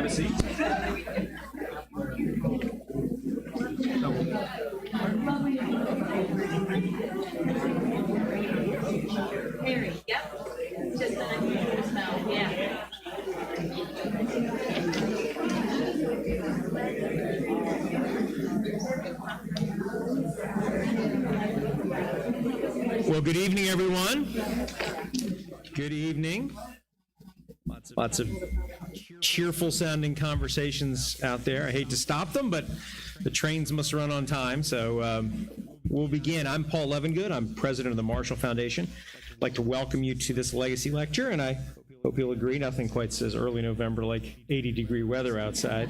Have a seat. Peri, yep. Just an unusual smell, yeah. Well, good evening, everyone. Good evening. Lots of cheerful sounding conversations out there. I hate to stop them, but the trains must run on time. So we'll begin. I'm Paul Levengood. I'm president of the Marshall Foundation. I'd like to welcome you to this legacy lecture, and I hope you'll agree. Nothing quite says early November like 80-degree weather outside.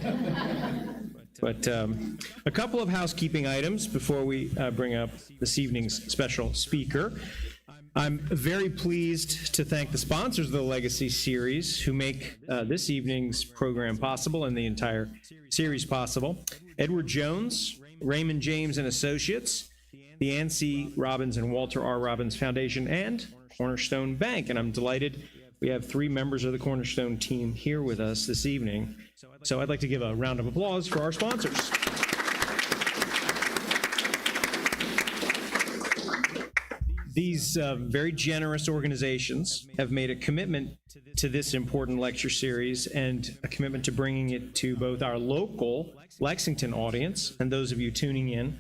But a couple of housekeeping items before we bring up this evening's special speaker. I'm very pleased to thank the sponsors of the Legacy Series who make this evening's program possible and the entire series possible. Edward Jones, Raymond James and Associates, the Ann C. Robbins and Walter R. Robbins Foundation, and Cornerstone Bank. And I'm delighted we have three members of the Cornerstone team here with us this evening. So I'd like to give a round of applause for our sponsors. These very generous organizations have made a commitment to this important lecture series and a commitment to bringing it to both our local Lexington audience and those of you tuning in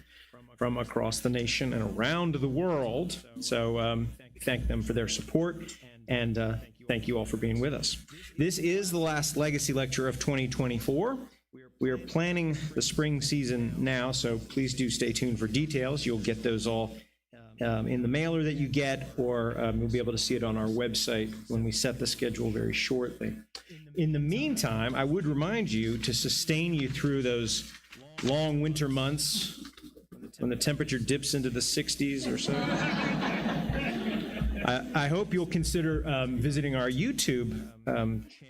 from across the nation and around the world. So thank them for their support, and thank you all for being with us. This is the last Legacy Lecture of 2024. We are planning the spring season now, so please do stay tuned for details. You'll get those all in the mailer that you get, or you'll be able to see it on our website when we set the schedule very shortly. In the meantime, I would remind you to sustain you through those long winter months when the temperature dips into the 60s or so. I hope you'll consider visiting our YouTube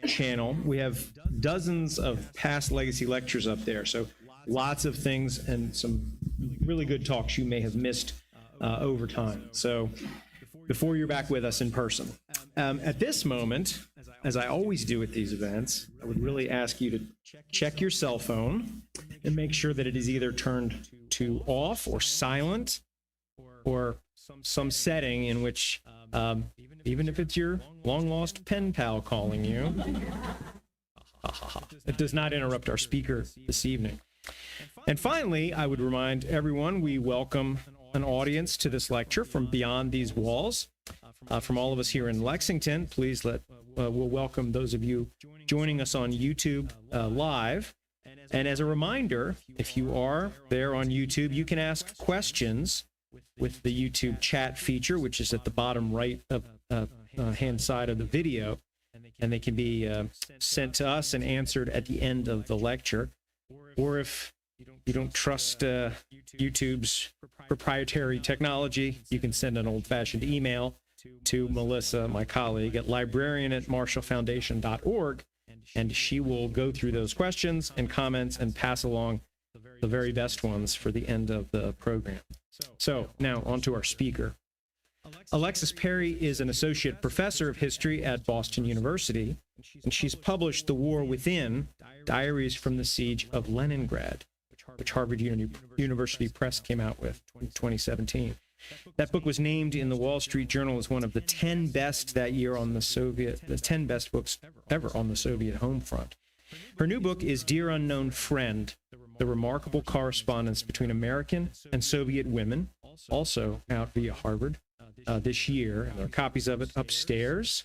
channel. We have dozens of past Legacy lectures up there, so lots of things and some really good talks you may have missed over time. So before you're back with us in person. At this moment, as I always do at these events, I would really ask you to check your cell phone and make sure that it is either turned to off or silent, or some setting in which, even if it's your long-lost pen pal calling you, it does not interrupt our speaker this evening. And finally, I would remind everyone we welcome an audience to this lecture from beyond these walls. From all of us here in Lexington, please we'll welcome those of you joining us on YouTube live. And as a reminder, if you are there on YouTube, you can ask questions with the YouTube chat feature, which is at the bottom right of hand side of the video, and they can be sent to us and answered at the end of the lecture. Or if you don't trust YouTube's proprietary technology, you can send an old-fashioned email to Melissa, my colleague, at librarian@marshallfoundation.org, and she will go through those questions and comments and pass along the very best ones for the end of the program. So now on to our speaker. Alexis Peri is an associate professor of history at Boston University, and she's published The War Within, Diaries from the Siege of Leningrad, which Harvard University Press came out with in 2017. That book was named in the Wall Street Journal as one of the 10 best that year on the 10 best books ever on the Soviet home front. Her new book is Dear Unknown Friend, The Remarkable Correspondence Between American and Soviet Women, also out via Harvard this year. And there are copies of it upstairs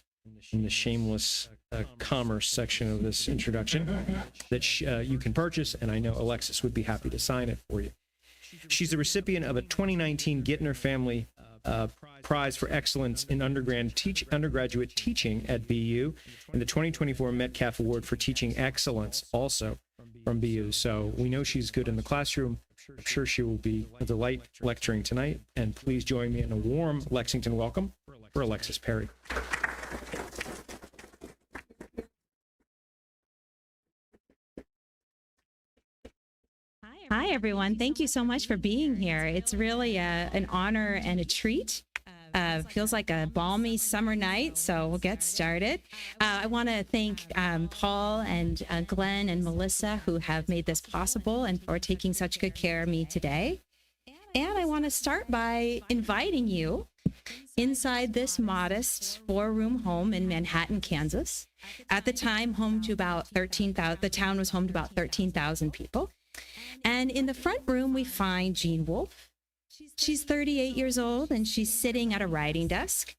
in the shameless commerce section of this introduction that you can purchase, and I know Alexis would be happy to sign it for you. She's the recipient of a 2019 Gittner Family Prize for Excellence in Undergraduate Teaching at BU, and the 2024 Metcalf Award for Teaching Excellence, also from BU. So we know she's good in the classroom. I'm sure she will be a delight lecturing tonight. And please join me in a warm Lexington welcome for Alexis Peri. Hi, everyone. Thank you so much for being here. It's really an honor and a treat Feels like a balmy summer night, so we'll get started. I want to thank Paul and Glenn and Melissa, who have made this possible and for taking such good care of me today. And I want to start by inviting you inside this modest four-room home in Manhattan, Kansas. At the time, home to about 13,000. The town was home to about 13,000 people. And in the front room, we find Jean Wolfe. She's 38 years old, and she's sitting at a writing desk,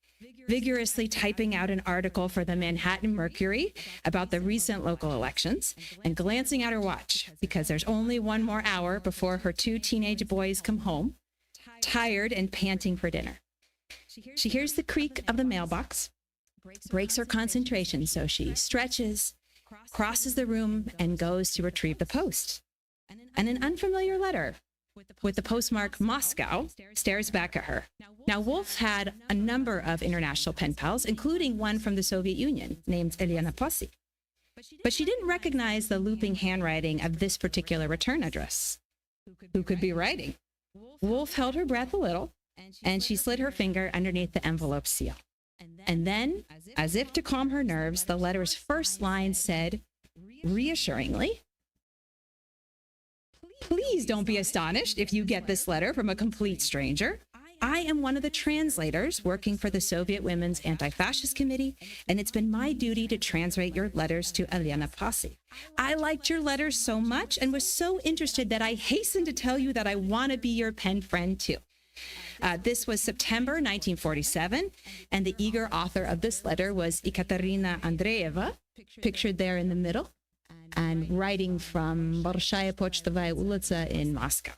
vigorously typing out an article for the Manhattan Mercury about the recent local elections, and glancing at her watch because there's only one more hour before her two teenage boys come home, tired and panting for dinner. She hears the creak of the mailbox, breaks her concentration, so she stretches, crosses the room, and goes to retrieve the post. And an unfamiliar letter with the postmark Moscow stares back at her. Now, Wolfe had a number of international pen pals, including one from the Soviet Union named Elena Posse. But she didn't recognize the looping handwriting of this particular return address. Who could be writing? Wolfe held her breath a little, and she slid her finger underneath the envelope seal. And then, as if to calm her nerves, the letter's first line said, reassuringly, "Please don't be astonished if you get this letter from a complete stranger. I am one of the translators working for the Soviet Women's Anti-Fascist Committee, and it's been my duty to translate your letters to Elena Posse. I liked your letters so much and was so interested that I hastened to tell you that I want to be your pen friend too." This was September 1947, and the eager author of this letter was Ekaterina Andreeva, pictured there in the middle, and writing from Bolshaya Pochtovaya Ulitsa in Moscow.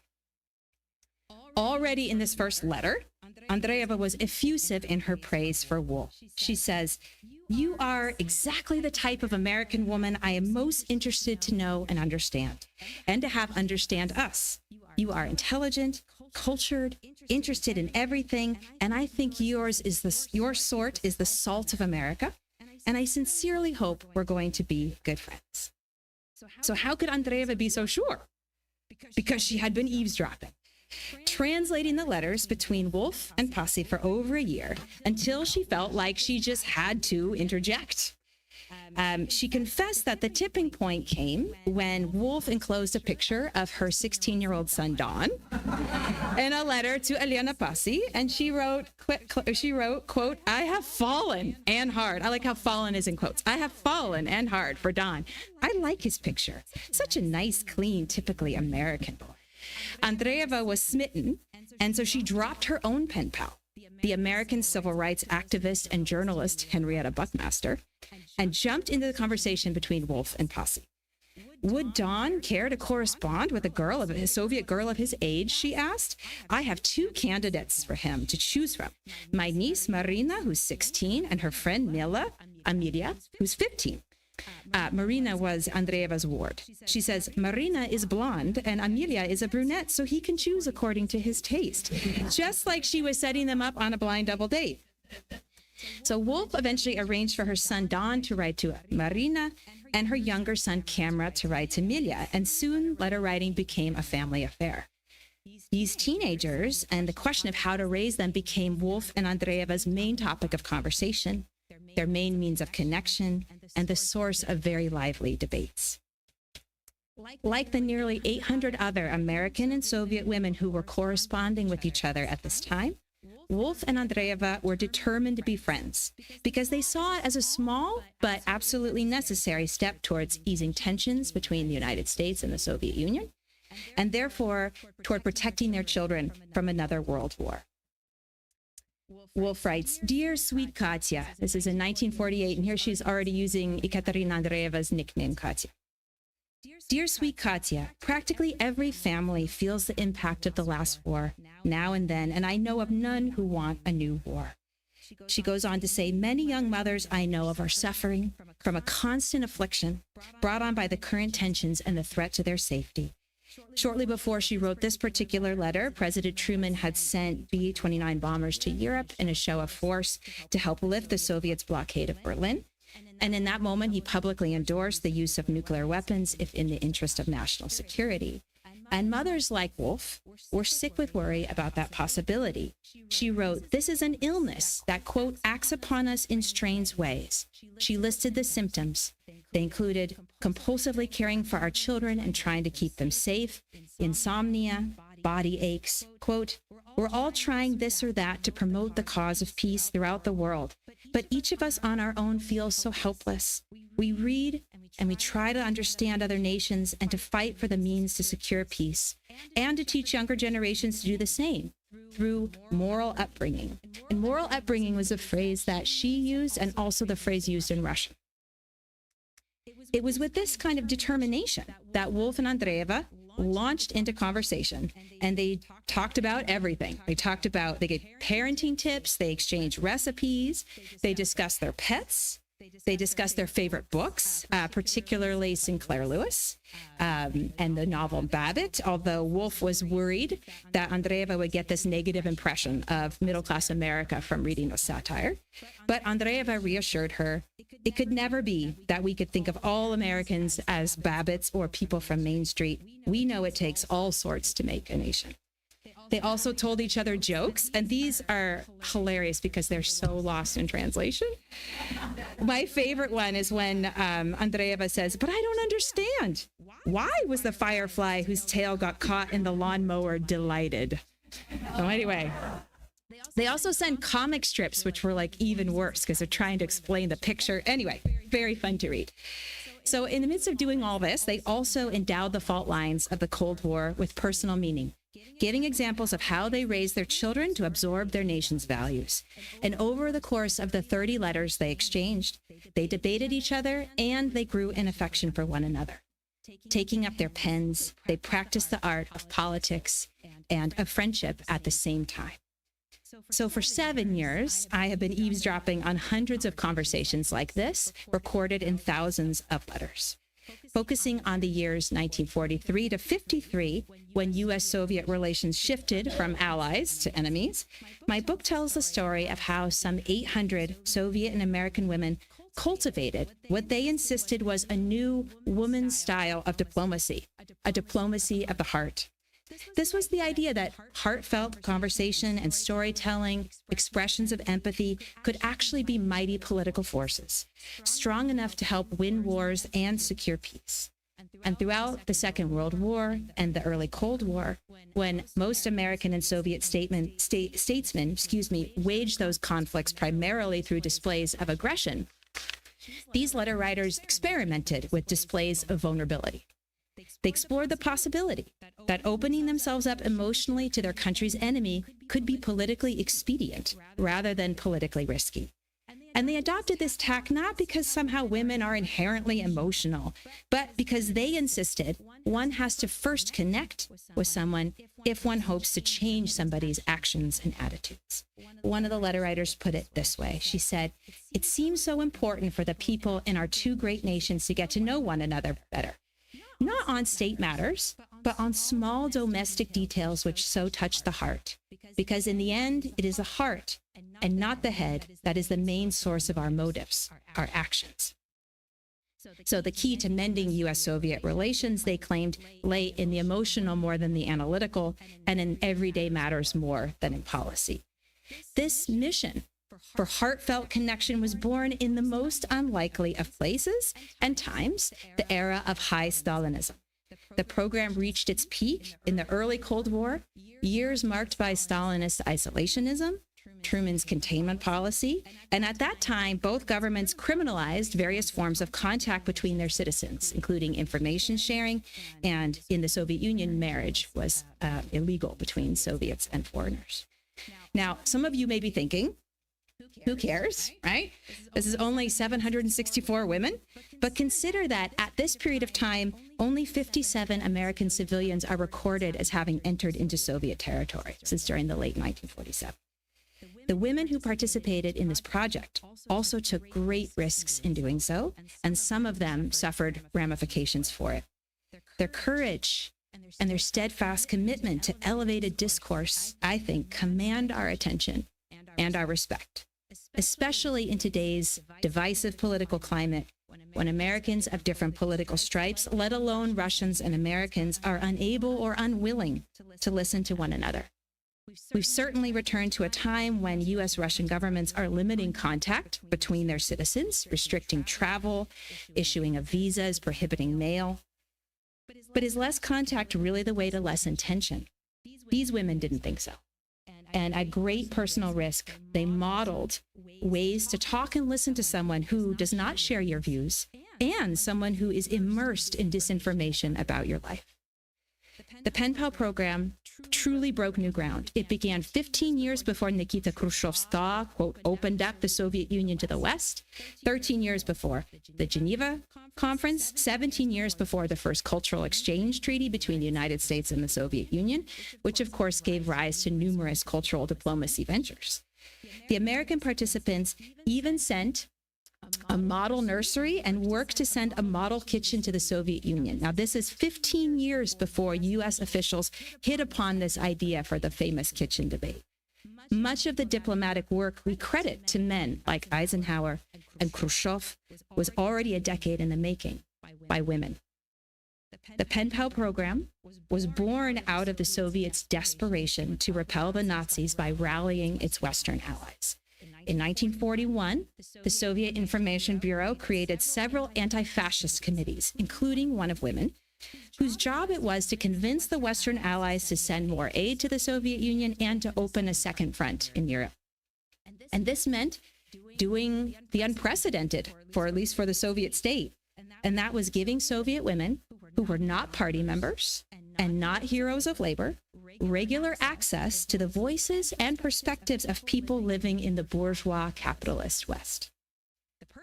Already in this first letter, Andreeva was effusive in her praise for Wolfe. She says, "You are exactly the type of American woman I am most interested to know and understand, and to have understand us. You are intelligent, cultured, interested in everything, and I think your sort is the salt of America, and I sincerely hope we're going to be good friends." So how could Andreeva be so sure? Because she had been eavesdropping, translating the letters between Wolfe and Posse for over a year until she felt like she just had to interject. She confessed that the tipping point came when Wolfe enclosed a picture of her 16-year-old son, Don, in a letter to Elena Posse, and she wrote, quote, "I have fallen and hard." I like how fallen is in quotes. "I have fallen and hard for Don. I like his picture. Such a nice, clean, typically American boy." Andreeva was smitten, and so she dropped her own pen pal, the American civil rights activist and journalist Henrietta Buckmaster, and jumped into the conversation between Wolfe and Posse. Would Don care to correspond with a Soviet girl of his age, she asked. "I have two candidates for him to choose from. My niece, Marina, who's 16, and her friend, Amelia, who's 15. Marina was Andreeva's ward. She says, "Marina is blonde and Amelia is a brunette, so he can choose according to his taste." Just like she was setting them up on a blind double date. So Wolfe eventually arranged for her son Don to write to Marina and her younger son Camera to write to Amelia, and soon letter writing became a family affair. These teenagers and the question of how to raise them became Wolfe and Andreeva's main topic of conversation, their main means of connection, and the source of very lively debates. Like the nearly 800 other American and Soviet women who were corresponding with each other at this time, Wolfe and Andreeva were determined to be friends because they saw it as a small but absolutely necessary step towards easing tensions between the United States and the Soviet Union, and therefore toward protecting their children from another world war. Wolfe writes, "Dear sweet Katya," this is in 1948, and here she's already using Ekaterina Andreeva's nickname, Katya. "Dear sweet Katya, practically every family feels the impact of the last war now and then, and I know of none who want a new war." She goes on to say, "Many young mothers I know of are suffering from a constant affliction brought on by the current tensions and the threat to their safety. Shortly before she wrote this particular letter, President Truman had sent B-29 bombers to Europe in a show of force to help lift the Soviets' blockade of Berlin. And in that moment, he publicly endorsed the use of nuclear weapons if in the interest of national security. And mothers like Wolf were sick with worry about that possibility. She wrote, "This is an illness that, quote, acts upon us in strange ways." She listed the symptoms. They included compulsively caring for our children and trying to keep them safe, insomnia, body aches. Quote, "We're all trying this or that to promote the cause of peace throughout the world, but each of us on our own feels so helpless. We read and we try to understand other nations and to fight for the means to secure peace and to teach younger generations to do the same through moral upbringing." And moral upbringing was a phrase that she used and also the phrase used in Russian. It was with this kind of determination that Wolf and Andreeva launched into conversation, and they talked about everything. They gave parenting tips, they exchanged recipes, they discussed their pets, they discussed their favorite books, particularly Sinclair Lewis and the novel Babbitt, although Wolf was worried that Andreeva would get this negative impression of middle-class America from reading the satire. But Andreeva reassured her, it could never be that we could think of all Americans as Babbitts or people from Main Street. We know it takes all sorts to make a nation. They also told each other jokes, and these are hilarious because they're so lost in translation. My favorite one is when Andreeva says, "But I don't understand. Why was the firefly whose tail got caught in the lawnmower delighted?" So anyway, they also send comic strips, which were like even worse because they're trying to explain the picture. Anyway, very fun to read. So in the midst of doing all this, they also endowed the fault lines of the Cold War with personal meaning, giving examples of how they raised their children to absorb their nation's values. And over the course of the 30 letters they exchanged, they debated each other and they grew in affection for one another. Taking up their pens, they practiced the art of politics and of friendship at the same time. So for 7 years, I have been eavesdropping on hundreds of conversations like this, recorded in thousands of letters. Focusing on the years 1943 to 53, when U.S.-Soviet relations shifted from allies to enemies, my book tells the story of how some 800 Soviet and American women cultivated what they insisted was a new woman's style of diplomacy, a diplomacy of the heart. This was the idea that heartfelt conversation and storytelling, expressions of empathy, could actually be mighty political forces, strong enough to help win wars and secure peace. And throughout the Second World War and the early Cold War, when most American and Soviet statesmen waged those conflicts primarily through displays of aggression, these letter writers experimented with displays of vulnerability. They explored the possibility that opening themselves up emotionally to their country's enemy could be politically expedient rather than politically risky. And they adopted this tack not because somehow women are inherently emotional, but because they insisted one has to first connect with someone if one hopes to change somebody's actions and attitudes. One of the letter writers put it this way. She said, "It seems so important for the people in our two great nations to get to know one another better. Not on state matters, but on small domestic details which so touch the heart. Because in the end, it is the heart and not the head that is the main source of our motives, our actions." So the key to mending U.S.-Soviet relations, they claimed, lay in the emotional more than the analytical, and in everyday matters more than in policy. This mission for heartfelt connection was born in the most unlikely of places and times, the era of high Stalinism. The program reached its peak in the early Cold War, years marked by Stalinist isolationism, Truman's containment policy, and at that time, both governments criminalized various forms of contact between their citizens, including information sharing, and in the Soviet Union, marriage was illegal between Soviets and foreigners. Now, some of you may be thinking, who cares, right? This is only 764 women. But consider that at this period of time, only 57 American civilians are recorded as having entered into Soviet territory since during the late 1947. The women who participated in this project also took great risks in doing so, and some of them suffered ramifications for it. Their courage and their steadfast commitment to elevated discourse, I think, command our attention and our respect, especially in today's divisive political climate when Americans of different political stripes, let alone Russians and Americans, are unable or unwilling to listen to one another. We've certainly returned to a time when U.S. Russian governments are limiting contact between their citizens, restricting travel, issuing of visas, prohibiting mail. But is less contact really the way to lessen tension? These women didn't think so. And at great personal risk, they modeled ways to talk and listen to someone who does not share your views and someone who is immersed in disinformation about your life. The Penpal program truly broke new ground. It began 15 years before Nikita Khrushchev's thaw, quote, opened up the Soviet Union to the West, 13 years before the Geneva Conference, 17 years before the first cultural exchange treaty between the United States and the Soviet Union, which of course gave rise to numerous cultural diplomacy ventures. The American participants even sent a model nursery and worked to send a model kitchen to the Soviet Union. Now, this is 15 years before U.S. officials hit upon this idea for the famous kitchen debate. Much of the diplomatic work we credit to men like Eisenhower and Khrushchev was already a decade in the making by women. The Penpal program was born out of the Soviets' desperation to repel the Nazis by rallying its Western allies. In 1941, the Soviet Information Bureau created several anti-fascist committees, including one of women, whose job it was to convince the Western allies to send more aid to the Soviet Union and to open a second front in Europe. And this meant doing the unprecedented, for at least for the Soviet state. And that was giving Soviet women who were not party members and not heroes of labor regular access to the voices and perspectives of people living in the bourgeois capitalist West.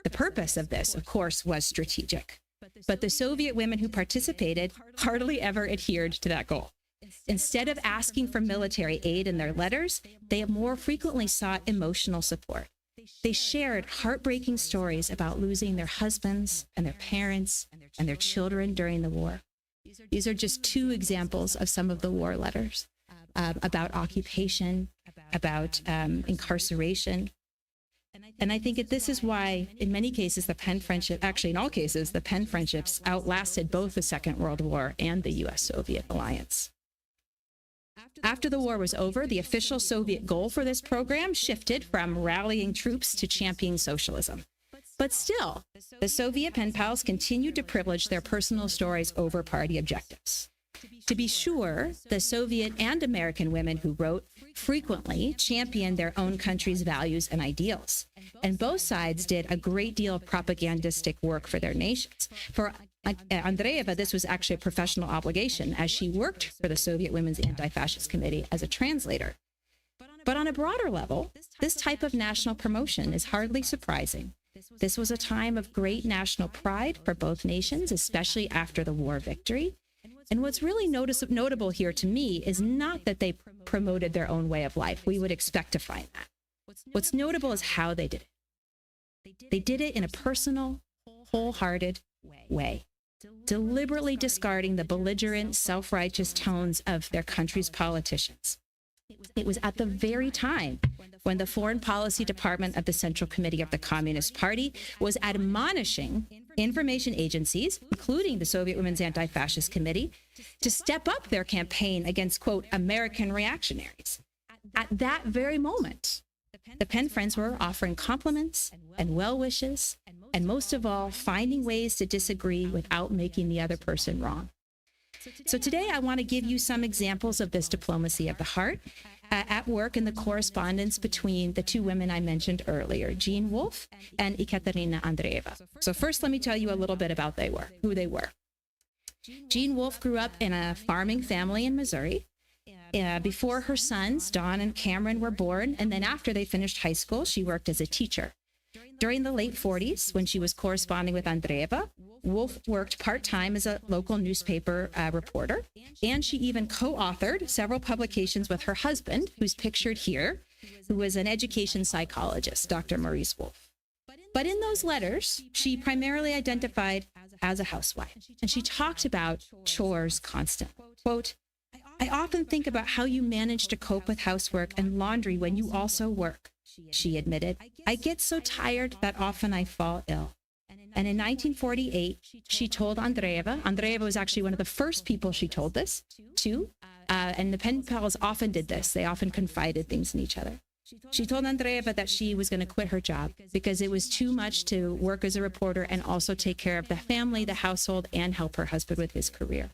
The purpose of this, of course, was strategic. But the Soviet women who participated hardly ever adhered to that goal. Instead of asking for military aid in their letters, they more frequently sought emotional support. They shared heartbreaking stories about losing their husbands and their parents and their children during the war. These are just two examples of some of the war letters about occupation, about incarceration. And I think that this is why, in many cases, the Penn friendship, actually in all cases, the Penn friendships outlasted both the Second World War and the U.S.-Soviet alliance. After the war was over, the official Soviet goal for this program shifted from rallying troops to championing socialism. But still, the Soviet pen pals continued to privilege their personal stories over party objectives. To be sure, the Soviet and American women who wrote frequently championed their own country's values and ideals. And both sides did a great deal of propagandistic work for their nations. For Andreeva, this was actually a professional obligation, as she worked for the Soviet Women's Anti-Fascist Committee as a translator. But on a broader level, this type of national promotion is hardly surprising. This was a time of great national pride for both nations, especially after the war victory. And what's really notable here to me is not that they promoted their own way of life. We would expect to find that. What's notable is how they did it. They did it in a personal, wholehearted way, deliberately discarding the belligerent, self-righteous tones of their country's politicians. It was at the very time when the Foreign Policy Department of the Central Committee of the Communist Party was admonishing information agencies, including the Soviet Women's Anti-Fascist Committee, to step up their campaign against, quote, American reactionaries. At that very moment, the Penn Friends were offering compliments and well wishes, and most of all, finding ways to disagree without making the other person wrong. So today I want to give you some examples of this diplomacy of the heart at work in the correspondence between the two women I mentioned earlier, Jean Wolfe and Ekaterina Andreeva. So first, let me tell you a little bit about who they were. Jean Wolfe grew up in a farming family in Missouri. Before her sons, Don and Cameron, were born, and then after they finished high school, she worked as a teacher. During the late 40s, when she was corresponding with Andreeva, Wolfe worked part-time as a local newspaper reporter, and she even co-authored several publications with her husband, who's pictured here, who was an education psychologist, Dr. Maurice Wolfe. But in those letters, she primarily identified as a housewife, and she talked about chores constantly. Quote, I often think about how you manage to cope with housework and laundry when you also work, she admitted. I get so tired that often I fall ill. And in 1948, she told Andreeva. Andreeva was actually one of the first people she told this to. And the Penpals often did this. They often confided things in each other. She told Andreeva that she was going to quit her job because it was too much to work as a reporter and also take care of the family, the household, and help her husband with his career.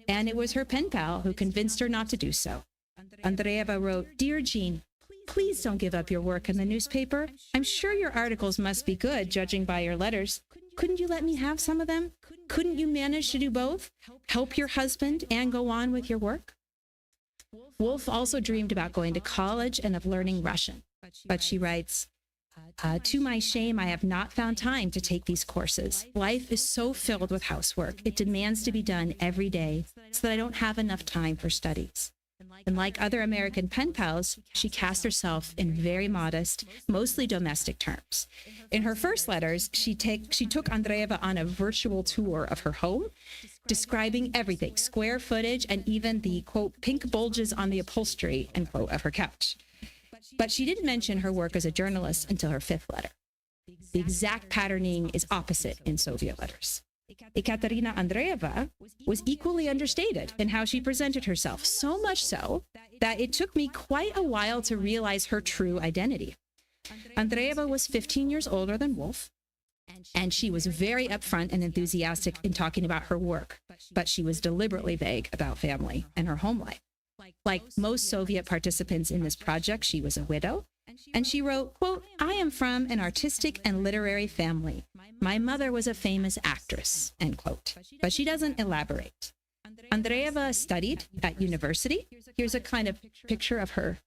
And it was her pen pal who convinced her not to do so. Andreeva wrote, "Dear Jean, please don't give up your work in the newspaper. I'm sure your articles must be good, judging by your letters. Couldn't you let me have some of them? Couldn't you manage to do both? Help your husband and go on with your work?" Wolf also dreamed about going to college and of learning Russian. But she writes, "To my shame, I have not found time to take these courses. Life is so filled with housework. It demands to be done every day so that I don't have enough time for studies." And like other American pen pals, she cast herself in very modest, mostly domestic terms. In her first letters, she took Andreeva on a virtual tour of her home, describing everything, square footage, and even the, quote, pink bulges on the upholstery, end quote, of her couch. But she didn't mention her work as a journalist until her fifth letter. The exact patterning is opposite in Soviet letters. Ekaterina Andreeva was equally understated in how she presented herself, so much so that it took me quite a while to realize her true identity. Andreeva was 15 years older than Wolf, and she was very upfront and enthusiastic in talking about her work, but she was deliberately vague about family and her home life. Like most Soviet participants in this project, she was a widow, and she wrote, quote, "I am from an artistic and literary family. My mother was a famous actress," end quote. But she doesn't elaborate. Andreeva studied at university. Here's a kind of picture of her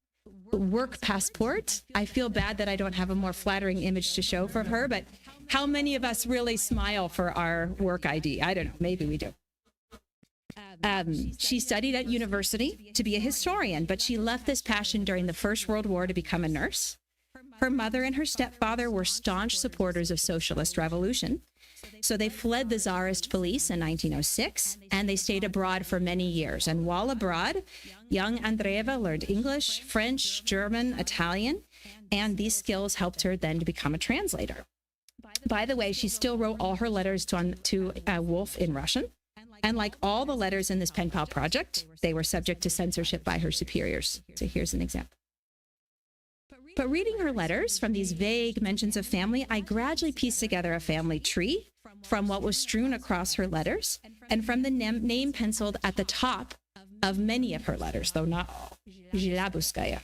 work passport. I feel bad that I don't have a more flattering image to show for her, but how many of us really smile for our work ID? I don't know, maybe we do. She studied at university to be a historian, but she left this passion during the First World War to become a nurse. Her mother and her stepfather were staunch supporters of socialist revolution. So they fled the Tsarist police in 1906, and they stayed abroad for many years. And while abroad, young Andreeva learned English, French, German, Italian, and these skills helped her then to become a translator. By the way, she still wrote all her letters to Wolf in Russian. And like all the letters in this pen pal project, they were subject to censorship by her superiors. So here's an example. But reading her letters from these vague mentions of family, I gradually pieced together a family tree from what was strewn across her letters and from the name penciled at the top of many of her letters, though not all, Zhilabuskaya.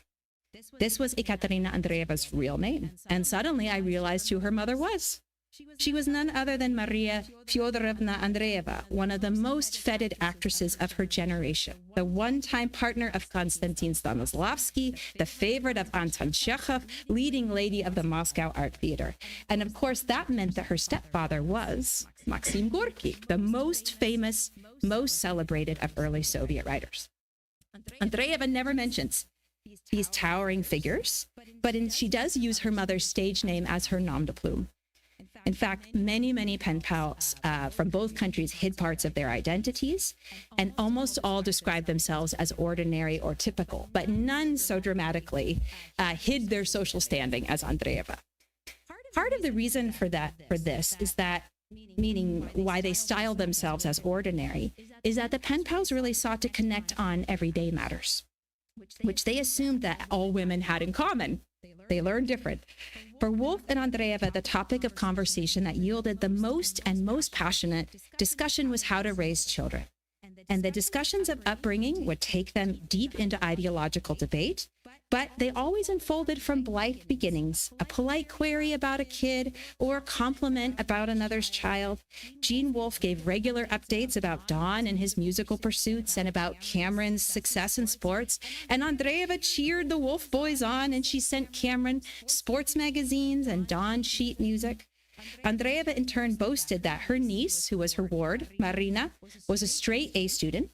This was Ekaterina Andreeva's real name. And suddenly I realized who her mother was. She was none other than Maria Fyodorovna Andreeva, one of the most feted actresses of her generation, the one-time partner of Konstantin Stanislavski, the favorite of Anton Chekhov, leading lady of the Moscow Art Theater. And of course, that meant that her stepfather was Maxim Gorky, the most famous, most celebrated of early Soviet writers. Andreeva never mentions these towering figures, but she does use her mother's stage name as her nom de plume. In fact, many pen pals from both countries hid parts of their identities, and almost all described themselves as ordinary or typical, but none so dramatically hid their social standing as Andreeva. Part of the reason for this is that, meaning why they styled themselves as ordinary, is that the pen pals really sought to connect on everyday matters, which they assumed that all women had in common. They learned different. For Wolf and Andreeva, the topic of conversation that yielded the most and most passionate discussion was how to raise children. And the discussions of upbringing would take them deep into ideological debate, but they always unfolded from blithe beginnings, a polite query about a kid or a compliment about another's child. Gene Wolfe gave regular updates about Don and his musical pursuits and about Cameron's success in sports. And Andreeva cheered the Wolfe boys on, and she sent Cameron sports magazines and Don sheet music. Andreeva in turn boasted that her niece, who was her ward, Marina, was a straight A student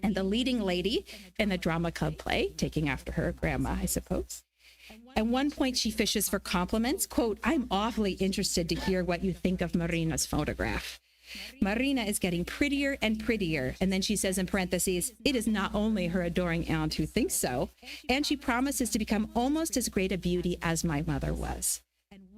and the leading lady in the drama club play, taking after her grandma, I suppose. At one point, she fishes for compliments. Quote, "I'm awfully interested to hear what you think of Marina's photograph." Marina is getting prettier and prettier. And then she says in parentheses, "It is not only her adoring aunt who thinks so, and she promises to become almost as great a beauty as my mother was."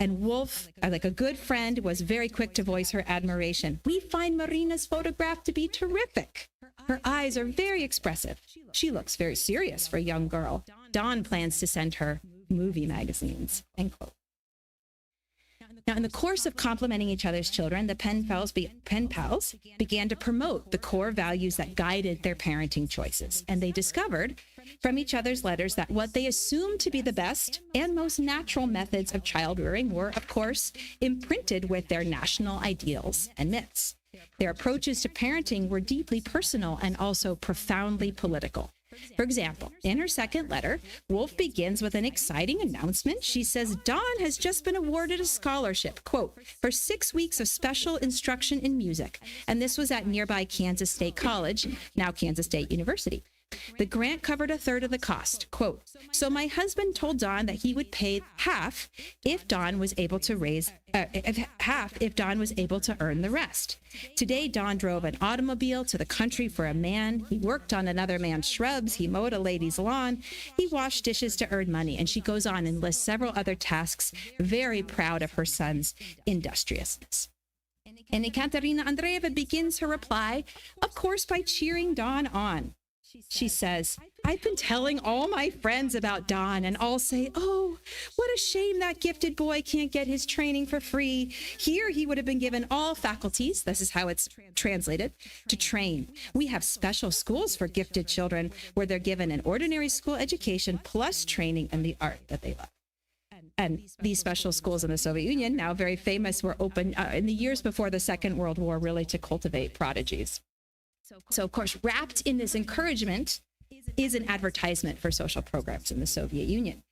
And Wolf, like a good friend, was very quick to voice her admiration. "We find Marina's photograph to be terrific. Her eyes are very expressive. She looks very serious for a young girl. Dawn plans to send her movie magazines," end quote. Now, in the course of complimenting each other's children, the Penpals began to promote the core values that guided their parenting choices. And they discovered from each other's letters that what they assumed to be the best and most natural methods of child rearing were, of course, imprinted with their national ideals and myths. Their approaches to parenting were deeply personal and also profoundly political. For example, in her second letter, Wolf begins with an exciting announcement. She says, "Dawn has just been awarded a scholarship, quote, for 6 weeks of special instruction in music." And this was at nearby Kansas State College, now Kansas State University. The grant covered a third of the cost. Quote, "So my husband told Dawn that he would pay half if Dawn was able to earn the rest. Today, Dawn drove an automobile to the country for a man. He worked on another man's shrubs. He mowed a lady's lawn. He washed dishes to earn money." And she goes on and lists several other tasks, very proud of her son's industriousness. And Ekaterina Andreeva begins her reply, of course, by cheering Dawn on. She says, "I've been telling all my friends about Dawn, and all say, 'Oh, what a shame that gifted boy can't get his training for free. Here he would have been given all faculties,'" this is how it's translated, "to train. We have special schools for gifted children where they're given an ordinary school education plus training in the art that they love." And these special schools in the Soviet Union, now very famous, were opened in the years before the Second World War, really to cultivate prodigies. So, of course, wrapped in this encouragement is an advertisement for social programs in the Soviet Union.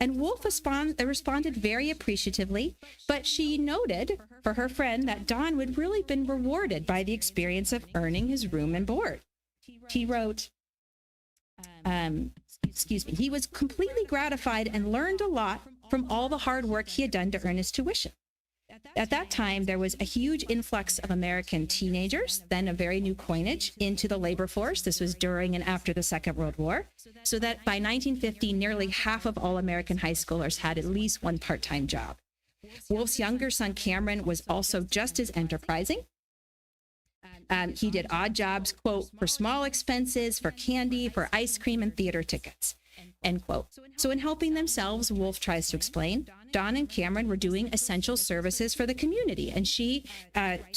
And Wolf responded very appreciatively, but she noted for her friend that Dawn would really been rewarded by the experience of earning his room and board. He wrote, he was completely gratified and learned a lot from all the hard work he had done to earn his tuition. At that time, there was a huge influx of American teenagers, then a very new coinage, into the labor force. This was during and after the Second World War. So that by 1950, nearly half of all American high schoolers had at least one part-time job. Wolf's younger son, Cameron, was also just as enterprising. He did odd jobs, quote, "for small expenses, for candy, for ice cream, and theater tickets," end quote. So in helping themselves, Wolf tries to explain, Dawn and Cameron were doing essential services for the community. And she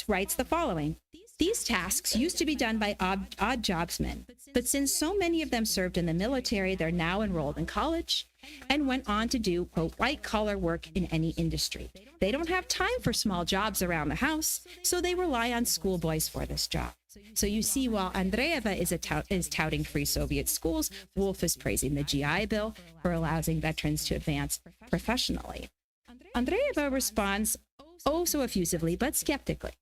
writes the following: "These tasks used to be done by odd jobsmen, but since so many of them served in the military, they're now enrolled in college and went on to do, quote, white-collar work in any industry. They don't have time for small jobs around the house, so they rely on schoolboys for this job." So you see, while Andreeva is touting free Soviet schools, Wolf is praising the GI Bill for allowing veterans to advance professionally. Andreeva responds oh so effusively, but skeptically.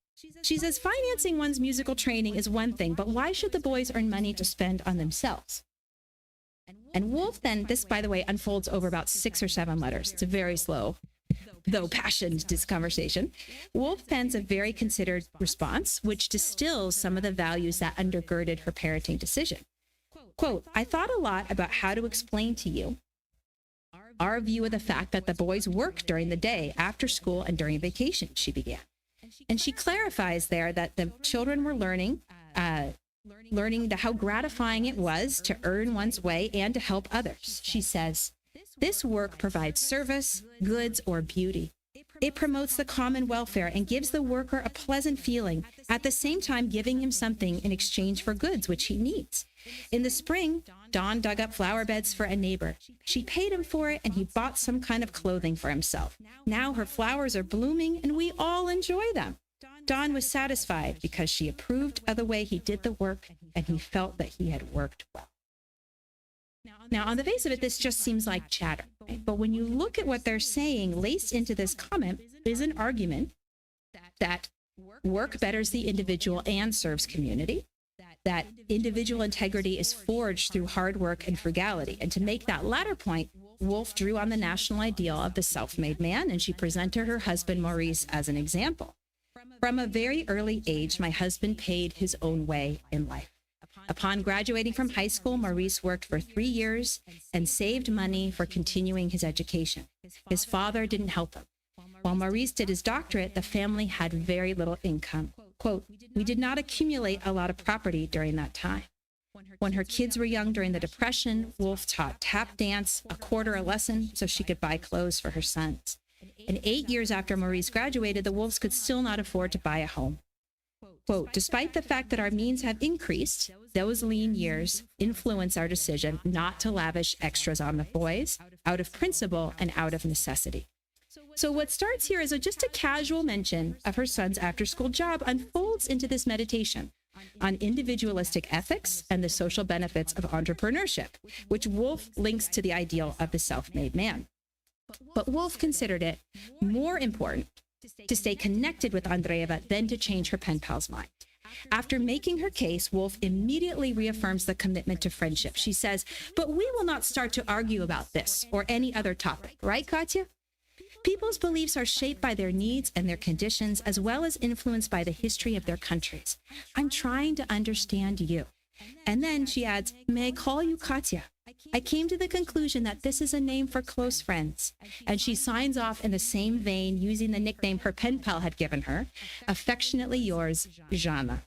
She says, "Financing one's musical training is one thing, but why should the boys earn money to spend on themselves?" And Wolf then, this, by the way, unfolds over about 6 or 7 letters. It's a very slow, though passionate conversation. Wolf pens a very considered response, which distills some of the values that undergirded her parenting decision. Quote, "I thought a lot about how to explain to you our view of the fact that the boys work during the day, after school, and during vacation," she began. And she clarifies there that the children were learning how gratifying it was to earn one's way and to help others. She says, "This work provides service, goods, or beauty. It promotes the common welfare and gives the worker a pleasant feeling, at the same time giving him something in exchange for goods which he needs. In the spring, Dawn dug up flower beds for a neighbor. She paid him for it, and he bought some kind of clothing for himself. Now her flowers are blooming, and we all enjoy them." Dawn was satisfied because she approved of the way he did the work, and he felt that he had worked well. Now, on the face of it, this just seems like chatter, right? But when you look at what they're saying, laced into this comment is an argument that work betters the individual and serves community, that individual integrity is forged through hard work and frugality. And to make that latter point, Wolf drew on the national ideal of the self-made man, and she presented her husband, Maurice, as an example. "From a very early age, my husband paid his own way in life. Upon graduating from high school, Maurice worked for 3 years and saved money for continuing his education. His father didn't help him. While Maurice did his doctorate, the family had very little income. Quote, "We did not accumulate a lot of property during that time. When her kids were young during the Depression, Wolf taught tap dance, a quarter a lesson, so she could buy clothes for her sons. And 8 years after Maurice graduated, the Wolves could still not afford to buy a home. Quote, despite the fact that our means have increased, those lean years influence our decision not to lavish extras on the boys out of principle and out of necessity." So what starts here as just a casual mention of her son's after-school job unfolds into this meditation on individualistic ethics and the social benefits of entrepreneurship, which Wolf links to the ideal of the self-made man. But Wolf considered it more important to stay connected with Andreeva than to change her pen pal's mind. After making her case, Wolf immediately reaffirms the commitment to friendship. She says, "But we will not start to argue about this or any other topic, right, Katya? People's beliefs are shaped by their needs and their conditions, as well as influenced by the history of their countries. I'm trying to understand you." And then she adds, "May I call you Katya? I came to the conclusion that this is a name for close friends." And she signs off in the same vein, using the nickname her pen pal had given her, "Affectionately yours, Jana."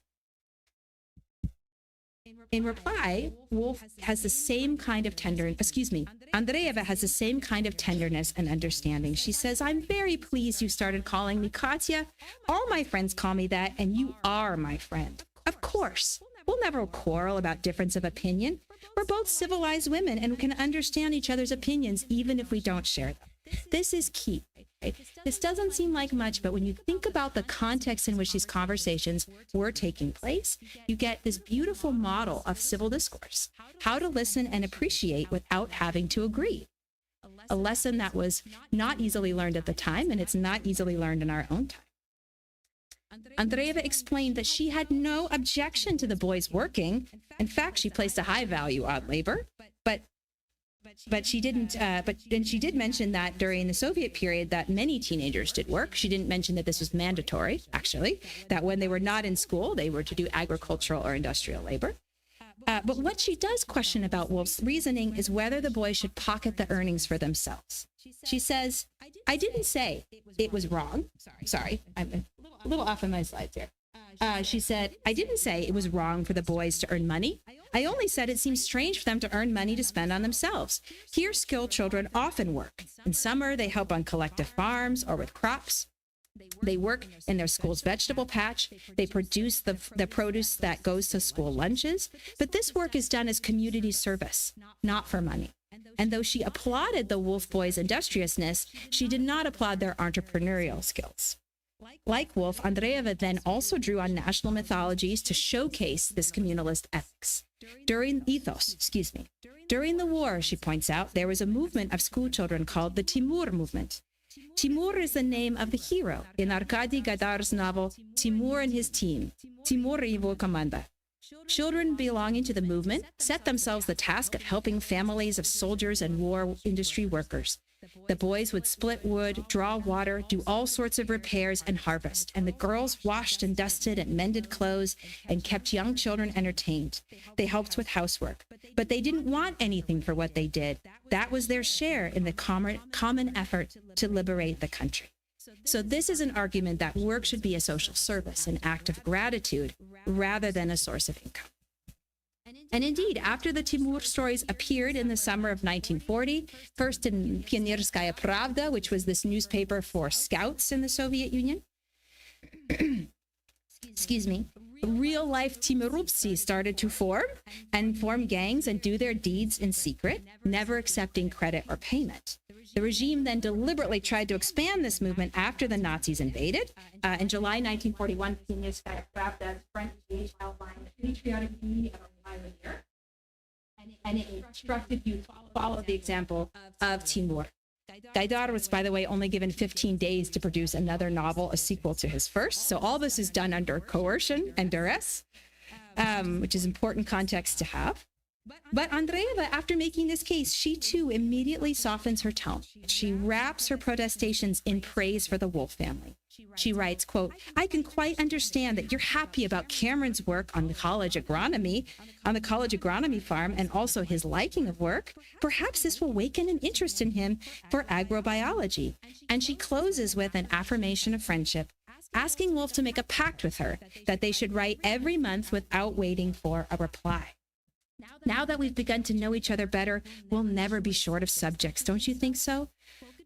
In reply, Wolf has the same kind of Andreeva has the same kind of tenderness and understanding. She says, "I'm very pleased you started calling me Katya. All my friends call me that, and you are my friend. Of course, we'll never quarrel about difference of opinion. We're both civilized women and can understand each other's opinions even if we don't share them. This is key." Right? This doesn't seem like much, but when you think about the context in which these conversations were taking place, you get this beautiful model of civil discourse, how to listen and appreciate without having to agree. A lesson that was not easily learned at the time, and it's not easily learned in our own time. Andreeva explained that she had no objection to the boys working. In fact, she placed a high value on labor, but she didn't. But then she did mention that during the Soviet period, that many teenagers did work. She didn't mention that this was mandatory, actually, that when they were not in school, they were to do agricultural or industrial labor. But what she does question about Wolf's reasoning is whether the boys should pocket the earnings for themselves. She says, "I didn't say it was wrong." Sorry, I'm a little off on my slides here. She said, "I didn't say it was wrong for the boys to earn money. I only said it seems strange for them to earn money to spend on themselves. Here, skilled children often work. In summer, they help on collective farms or with crops. They work in their school's vegetable patch. They produce the produce that goes to school lunches. But this work is done as community service, not for money." And though she applauded the Wolf boys' industriousness, she did not applaud their entrepreneurial skills. Like Wolf, Andreeva then also drew on national mythologies to showcase this communalist ethics. During the war, she points out, there was a movement of schoolchildren called the Timur movement. Timur is the name of the hero in Arkady Gadar's novel Timur and His Team, Timur и его команда. Children belonging to the movement set themselves the task of helping families of soldiers and war industry workers. The boys would split wood, draw water, do all sorts of repairs and harvest, and the girls washed and dusted and mended clothes and kept young children entertained. They helped with housework, but they didn't want anything for what they did. That was their share in the common effort to liberate the country. So this is an argument that work should be a social service, an act of gratitude, rather than a source of income. And indeed, after the Timur stories appeared in the summer of 1940, first in Pionierskaya Pravda, which was this newspaper for scouts in the Soviet Union, real-life Timurupsi started to form gangs and do their deeds in secret, never accepting credit or payment. The regime then deliberately tried to expand this movement after the Nazis invaded. In July 1941, Pionierskaya Pravda's front page outlined the patriotic duty of a pioneer, and it instructed you to follow the example of Timur. Gaidar was, by the way, only given 15 days to produce another novel, a sequel to his first. So all this is done under coercion and duress, which is important context to have. But Andreeva, after making this case, she too immediately softens her tone. She wraps her protestations in praise for the Wolf family. She writes, quote, "I can quite understand that you're happy about Cameron's work on the college agronomy farm, and also his liking of work. Perhaps this will waken an interest in him for agrobiology." And she closes with an affirmation of friendship, asking Wolf to make a pact with her that they should write every month without waiting for a reply. Now that we've begun to know each other better, we'll never be short of subjects, don't you think so?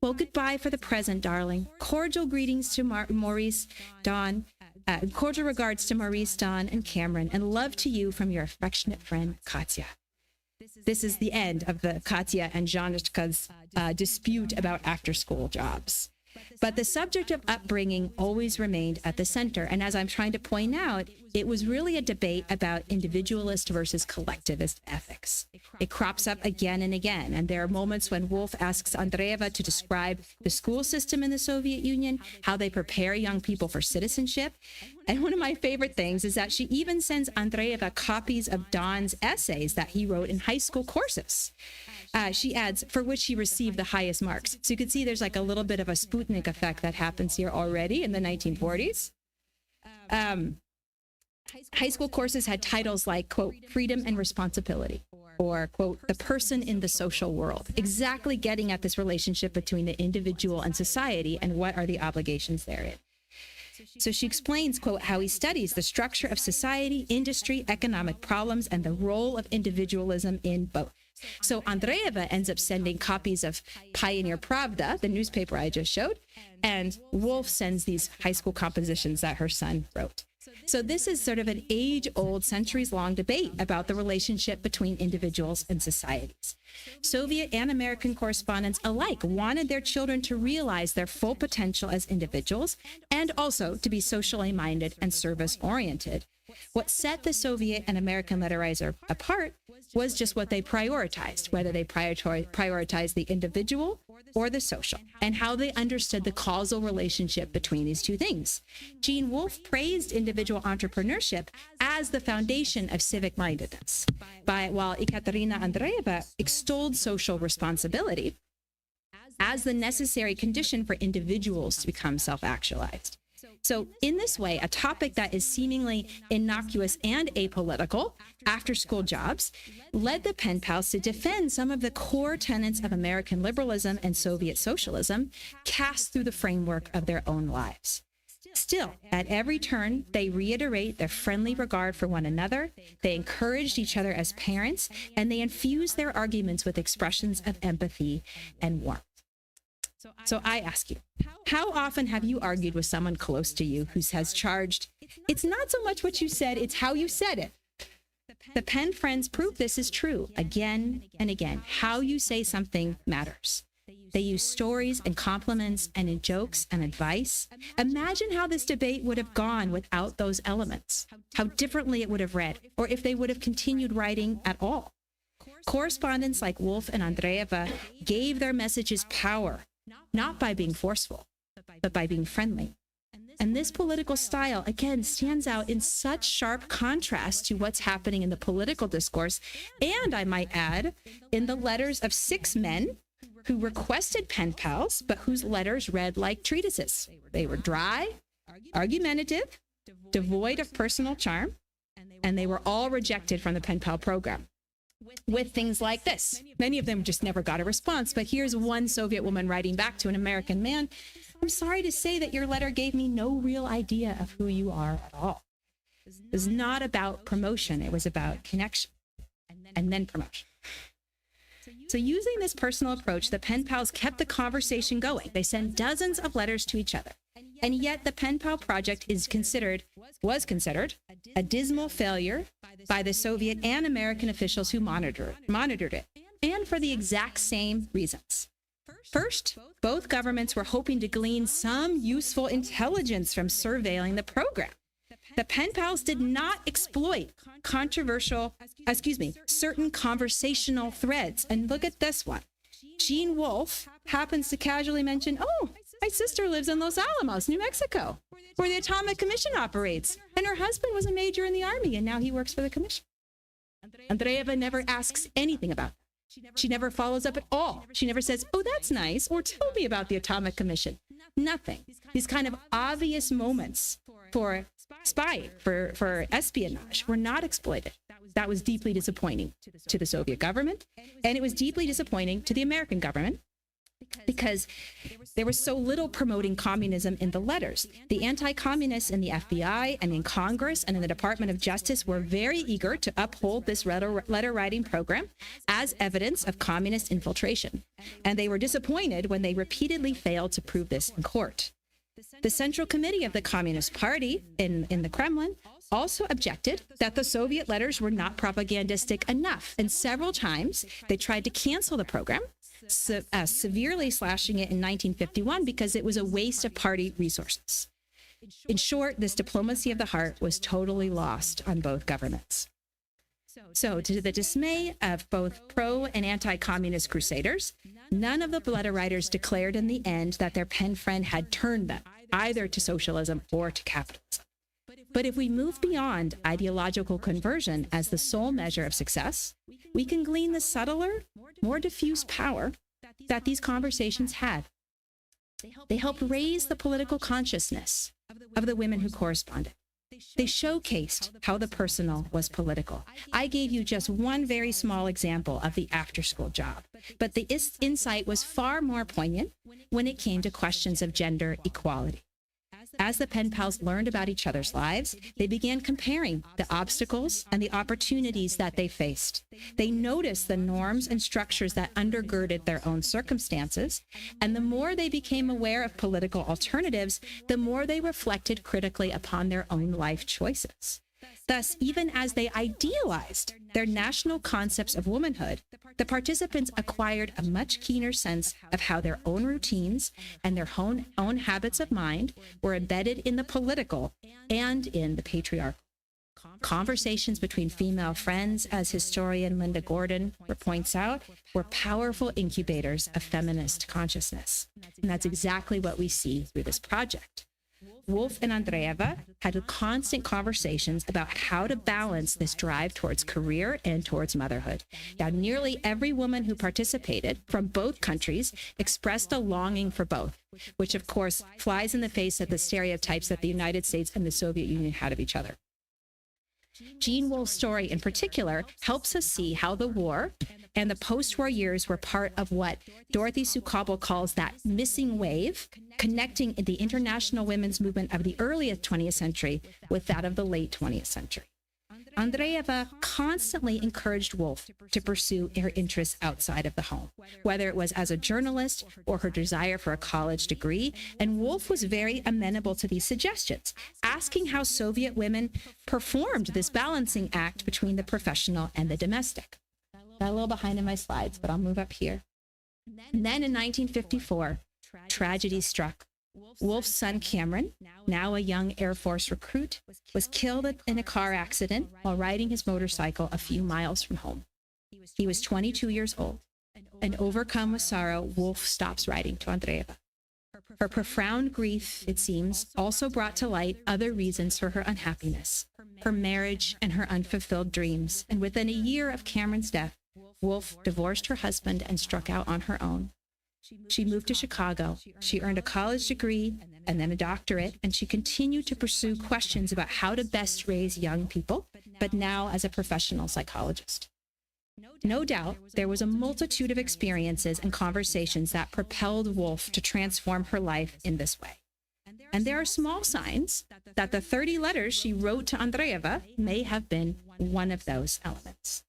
Well, goodbye for the present, darling. Cordial greetings to Maurice, Dawn. Cordial regards to Maurice, Dawn, and Cameron, and love to you from your affectionate friend, Katya. This is the end of the Katya and Janishka's dispute about after-school jobs. But the subject of upbringing always remained at the center. And as I'm trying to point out, it was really a debate about individualist versus collectivist ethics. It crops up again and again. And there are moments when Wolf asks Andreeva to describe the school system in the Soviet Union, how they prepare young people for citizenship. And one of my favorite things is that she even sends Andreeva copies of Don's essays that he wrote in high school courses. She adds, for which she received the highest marks. So you can see there's like a little bit of a Sputnik effect that happens here already in the 1940s. High school courses had titles like, quote, "Freedom and Responsibility," or, quote, "The Person in the Social World," exactly getting at this relationship between the individual and society and what are the obligations therein. So she explains, quote, how he studies the structure of society, industry, economic problems, and the role of individualism in both. So Andreeva ends up sending copies of Pioneer Pravda, the newspaper I just showed, and Wolf sends these high school compositions that her son wrote. So this is sort of an age-old, centuries-long debate about the relationship between individuals and societies. Soviet and American correspondents alike wanted their children to realize their full potential as individuals and also to be socially minded and service-oriented. What set the Soviet and American letterizer apart was just what they prioritized, whether they prioritized the individual or the social, and how they understood the causal relationship between these two things. Gene Wolfe praised individual entrepreneurship as the foundation of civic mindedness, while Ekaterina Andreeva extolled social responsibility as the necessary condition for individuals to become self-actualized. So in this way, a topic that is seemingly innocuous and apolitical, after-school jobs, led the Penpals to defend some of the core tenets of American liberalism and Soviet socialism cast through the framework of their own lives. Still, at every turn, they reiterate their friendly regard for one another, they encouraged each other as parents, and they infused their arguments with expressions of empathy and warmth. So I ask you, how often have you argued with someone close to you who has charged, "It's not so much what you said, it's how you said it"? The Penn friends prove this is true again and again. How you say something matters. They use stories and compliments and in jokes and advice. Imagine how this debate would have gone without those elements, how differently it would have read, or if they would have continued writing at all. Correspondents like Wolf and Andreeva gave their messages power, not by being forceful, but by being friendly. And this political style, again, stands out in such sharp contrast to what's happening in the political discourse, and I might add, in the letters of 6 men who requested Penpals, but whose letters read like treatises. They were dry, argumentative, devoid of personal charm, and they were all rejected from the Penpal program with things like this. Many of them just never got a response, but here's one Soviet woman writing back to an American man, "I'm sorry to say that your letter gave me no real idea of who you are at all." It was not about promotion, it was about connection, and then promotion. So using this personal approach, the Penpals kept the conversation going. They sent dozens of letters to each other. And yet the Penpal project was considered a dismal failure by the Soviet and American officials who monitored it, and for the exact same reasons. First, both governments were hoping to glean some useful intelligence from surveilling the program. The Penpals did not exploit certain conversational threads. And look at this one. Gene Wolfe happens to casually mention, "Oh, my sister lives in Los Alamos, New Mexico, where the Atomic Commission operates. And her husband was a major in the Army, and now he works for the Commission." Andreeva never asks anything about that. She never follows up at all. She never says, oh, that's nice, or tell me about the Atomic Commission. Nothing. These kind of obvious moments for spying, for espionage, were not exploited. That was deeply disappointing to the Soviet government, and it was deeply disappointing to the American government, because there was so little promoting communism in the letters. The anti-communists in the FBI and in Congress and in the Department of Justice were very eager to uphold this letter writing program as evidence of communist infiltration. And they were disappointed when they repeatedly failed to prove this in court. The Central Committee of the Communist Party in the Kremlin also objected that the Soviet letters were not propagandistic enough. And several times they tried to cancel the program, severely slashing it in 1951 because it was a waste of party resources. In short, this diplomacy of the heart was totally lost on both governments. So, to the dismay of both pro and anti-communist crusaders, none of the letter writers declared in the end that their pen friend had turned them either to socialism or to capitalism. But if we move beyond ideological conversion as the sole measure of success, we can glean the subtler, more diffuse power that these conversations had. They helped raise the political consciousness of the women who corresponded. They showcased how the personal was political. I gave you just one very small example of the after-school job, but the insight was far more poignant when it came to questions of gender equality. As the Penpals learned about each other's lives, they began comparing the obstacles and the opportunities that they faced. They noticed the norms and structures that undergirded their own circumstances, and the more they became aware of political alternatives, the more they reflected critically upon their own life choices. Thus, even as they idealized their national concepts of womanhood, the participants acquired a much keener sense of how their own routines and their own habits of mind were embedded in the political and in the patriarchal. Conversations between female friends, as historian Linda Gordon points out, were powerful incubators of feminist consciousness. And that's exactly what we see through this project. Wolf and Andreeva had constant conversations about how to balance this drive towards career and towards motherhood. Now, nearly every woman who participated from both countries expressed a longing for both, which of course flies in the face of the stereotypes that the United States and the Soviet Union had of each other. Jean Wolf's story in particular helps us see how the war and the post-war years were part of what Dorothy Sukabel calls that missing wave, connecting the international women's movement of the earliest 20th century with that of the late 20th century. Andreeva constantly encouraged Wolf to pursue her interests outside of the home, whether it was as a journalist or her desire for a college degree, and Wolf was very amenable to these suggestions, asking how Soviet women performed this balancing act between the professional and the domestic. Got a little behind in my slides, but I'll move up here. And then in 1954, tragedy struck. Wolf's son, Cameron, now a young Air Force recruit, was killed in a car accident while riding his motorcycle a few miles from home. He was 22 years old, and overcome with sorrow, Wolf stops writing to Andreeva. Her profound grief, it seems, also brought to light other reasons for her unhappiness, her marriage and her unfulfilled dreams. And within a year of Cameron's death, Wolf divorced her husband and struck out on her own. She moved to Chicago. She earned a college degree and then a doctorate, and she continued to pursue questions about how to best raise young people, but now as a professional psychologist. No doubt, there was a multitude of experiences and conversations that propelled Wolf to transform her life in this way. And there are small signs that the 30 letters she wrote to Andreeva may have been one of those elements.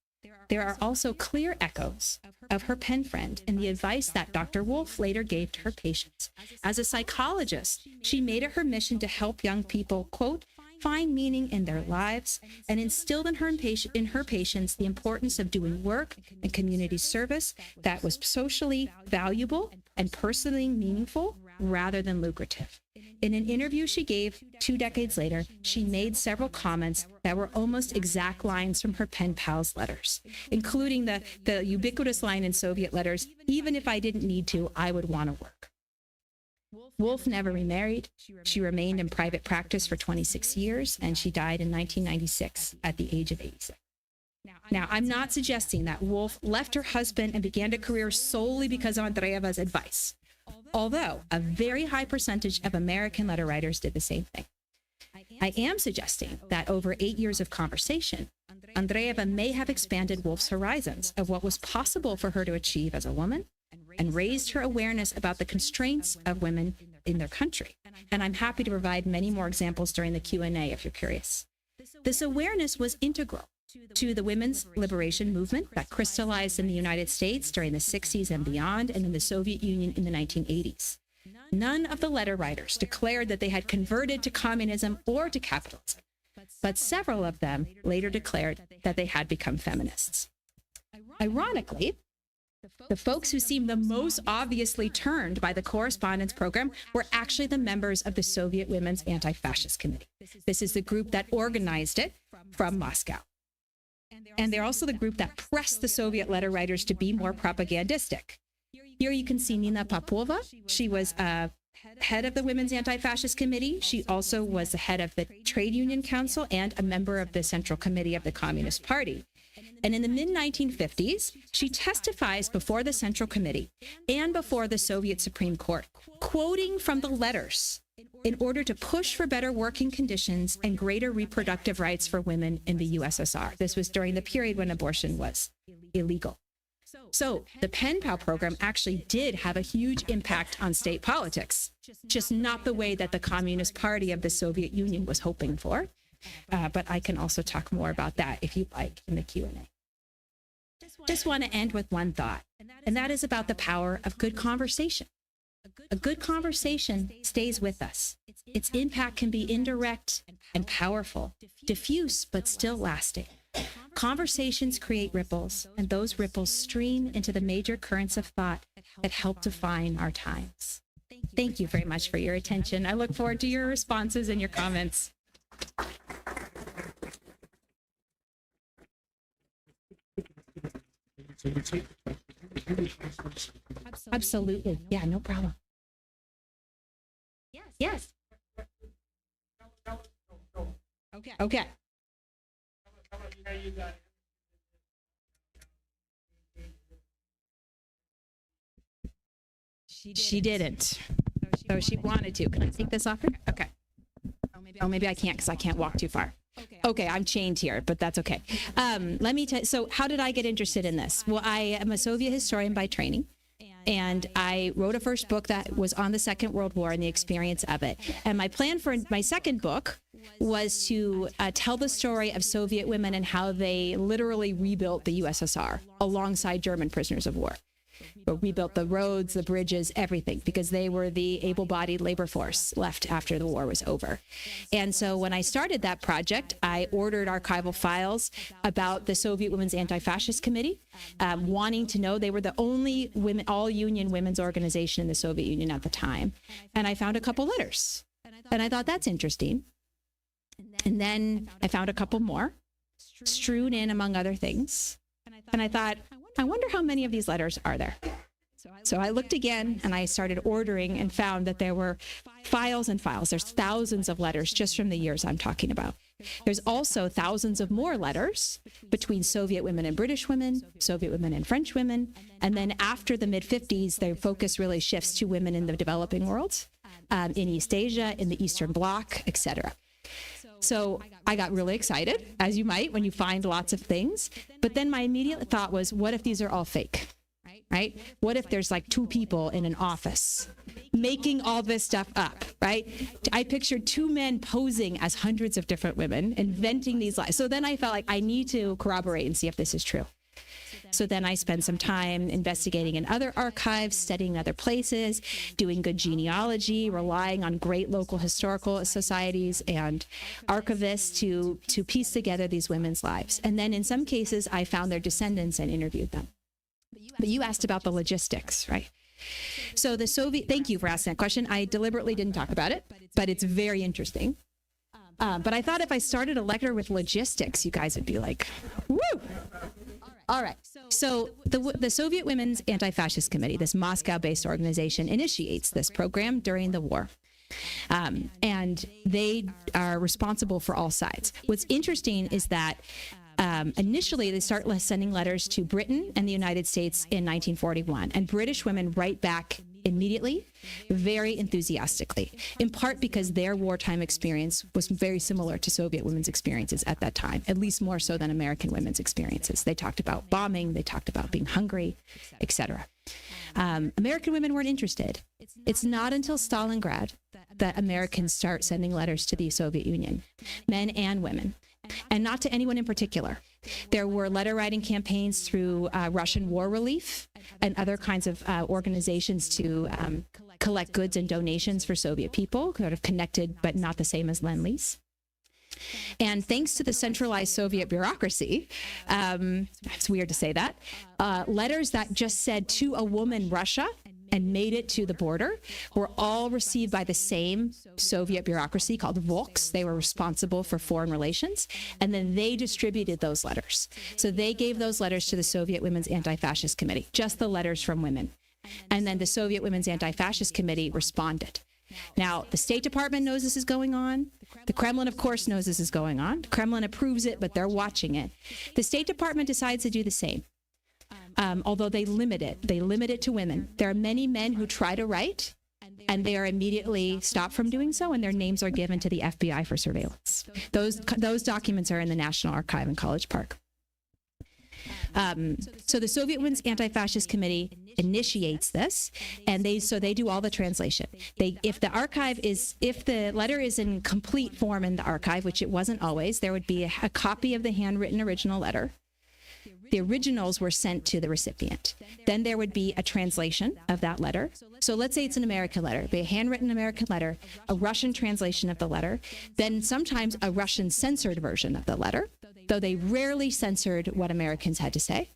There are also clear echoes of her pen friend in the advice that Dr. Wolf later gave to her patients. As a psychologist, she made it her mission to help young people, quote, find meaning in their lives, and instilled in her patients the importance of doing work and community service that was socially valuable and personally meaningful rather than lucrative. In an interview she gave 2 decades later, she made several comments that were almost exact lines from her pen pal's letters, including the ubiquitous line in Soviet letters, "Even if I didn't need to, I would want to work." Wolf never remarried. She remained in private practice for 26 years, and she died in 1996 at the age of 86. Now, I'm not suggesting that Wolf left her husband and began a career solely because of Andreeva's advice, although a very high percentage of American letter writers did the same thing. I am suggesting that over 8 years of conversation, Andreeva may have expanded Wolf's horizons of what was possible for her to achieve as a woman and raised her awareness about the constraints of women in their country. And I'm happy to provide many more examples during the Q&A if you're curious. This awareness was integral to the women's liberation movement that crystallized in the United States during the 60s and beyond, and in the Soviet Union in the 1980s. None of the letter writers declared that they had converted to communism or to capitalism, but several of them later declared that they had become feminists. Ironically, the folks who seemed the most obviously turned by the correspondence program were actually the members of the Soviet Women's Anti-Fascist Committee. This is the group that organized it from Moscow. And they're also the group that pressed the Soviet letter writers to be more propagandistic. Here you can see Nina Popova. She was head of the Women's Anti-Fascist Committee. She also was the head of the Trade Union Council and a member of the Central Committee of the Communist Party. And in the mid-1950s, she testifies before the Central Committee and before the Soviet Supreme Court, quoting from the letters in order to push for better working conditions and greater reproductive rights for women in the USSR. This was during the period when abortion was illegal. So the Penpal program actually did have a huge impact on state politics, just not the way that the Communist Party of the Soviet Union was hoping for. But I can also talk more about that if you'd like in the Q&A. Just want to end with one thought, and that is about the power of good conversation. A good conversation stays with us. Its impact can be indirect and powerful, diffuse but still lasting. Conversations create ripples, and those ripples stream into the major currents of thought that help define our times. Thank you very much for your attention. I look forward to your responses and your comments. Absolutely. Yeah, no problem. Yes. Okay. She didn't. So she wanted to. Can I take this off here? Okay. Oh, maybe I can't because I can't walk too far. Okay, I'm chained here, but that's okay. Let me tell you, so how did I get interested in this? Well, I am a Soviet historian by training, and I wrote a first book that was on the Second World War and the experience of it. And my plan for my second book was to tell the story of Soviet women and how they literally rebuilt the USSR alongside German prisoners of war. But rebuilt the roads, the bridges, everything, because they were the able-bodied labor force left after the war was over. And so when I started that project, I ordered archival files about the Soviet Women's Anti-Fascist Committee, wanting to know they were the only women, all-union women's organization in the Soviet Union at the time. And I found a couple letters. And I thought, that's interesting. And then I found a couple more, strewn in among other things. And I thought, I wonder how many of these letters are there. So I looked again and I started ordering and found that there were files and files. There's thousands of letters just from the years I'm talking about. There's also thousands of more letters between Soviet women and British women, Soviet women and French women. And then after the mid-50s, their focus really shifts to women in the developing world, in East Asia, in the Eastern Bloc, etc. So I got really excited, as you might when you find lots of things. But then my immediate thought was, what if these are all fake, right? What if there's like two people in an office making all this stuff up, right? I pictured two men posing as hundreds of different women, inventing these lies. So then I felt like I need to corroborate and see if this is true. So then I spent some time investigating in other archives, studying other places, doing good genealogy, relying on great local historical societies and archivists to piece together these women's lives. And then in some cases, I found their descendants and interviewed them. But you asked about the logistics, right? So the Soviet, thank you for asking that question. I deliberately didn't talk about it, but it's very interesting. But I thought if I started a lecture with logistics, you guys would be like, woo! All right. So the Soviet Women's Anti-Fascist Committee, this Moscow-based organization, initiates this program during the war. And they are responsible for all sides. What's interesting is that Initially, they start sending letters to Britain and the United States in 1941, and British women write back immediately, very enthusiastically, in part because their wartime experience was very similar to Soviet women's experiences at that time, at least more so than American women's experiences. They talked about bombing, they talked about being hungry, etc. American women weren't interested. It's not until Stalingrad that Americans start sending letters to the Soviet Union, men and women, and not to anyone in particular. There were letter writing campaigns through Russian War Relief and other kinds of organizations to collect goods and donations for Soviet people, sort of connected but not the same as Lend-Lease. And thanks to the centralized Soviet bureaucracy, it's weird to say that, letters that just said to a woman Russia and made it to the border were all received by the same Soviet bureaucracy called Volks. They were responsible for foreign relations, and then they distributed those letters. So they gave those letters to the Soviet Women's Anti-Fascist Committee, just the letters from women. And then the Soviet Women's Anti-Fascist Committee responded. Now, the State Department knows this is going on. The Kremlin, of course, knows this is going on. The Kremlin approves it, but they're watching it. The State Department decides to do the same. Although they limit it. They limit it to women. There are many men who try to write, and they are immediately stopped from doing so, and their names are given to the FBI for surveillance. Those documents are in the National Archive in College Park. So the Soviet Women's Anti-Fascist Committee initiates this, and they do all the translation. If the letter is in complete form in the archive, which it wasn't always, there would be a copy of the handwritten original letter. The originals were sent to the recipient. Then there would be a translation of that letter. So let's say it's an American letter, be a handwritten American letter, a Russian translation of the letter, then sometimes a Russian censored version of the letter, though they rarely censored what Americans had to say.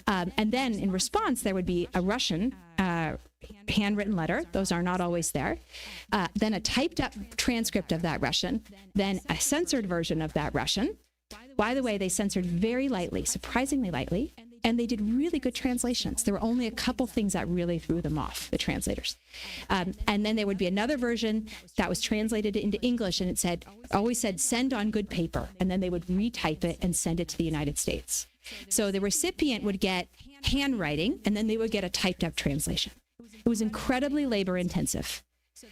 And then in response, there would be a Russian handwritten letter. Those are not always there. Then a typed up transcript of that Russian, then a censored version of that Russian. By the way, they censored very lightly, surprisingly lightly, and they did really good translations. There were only a couple things that really threw them off, the translators. And then there would be another version that was translated into English, and it always said, send on good paper. And then they would retype it and send it to the United States. So the recipient would get handwriting, and then they would get a typed up translation. It was incredibly labor intensive.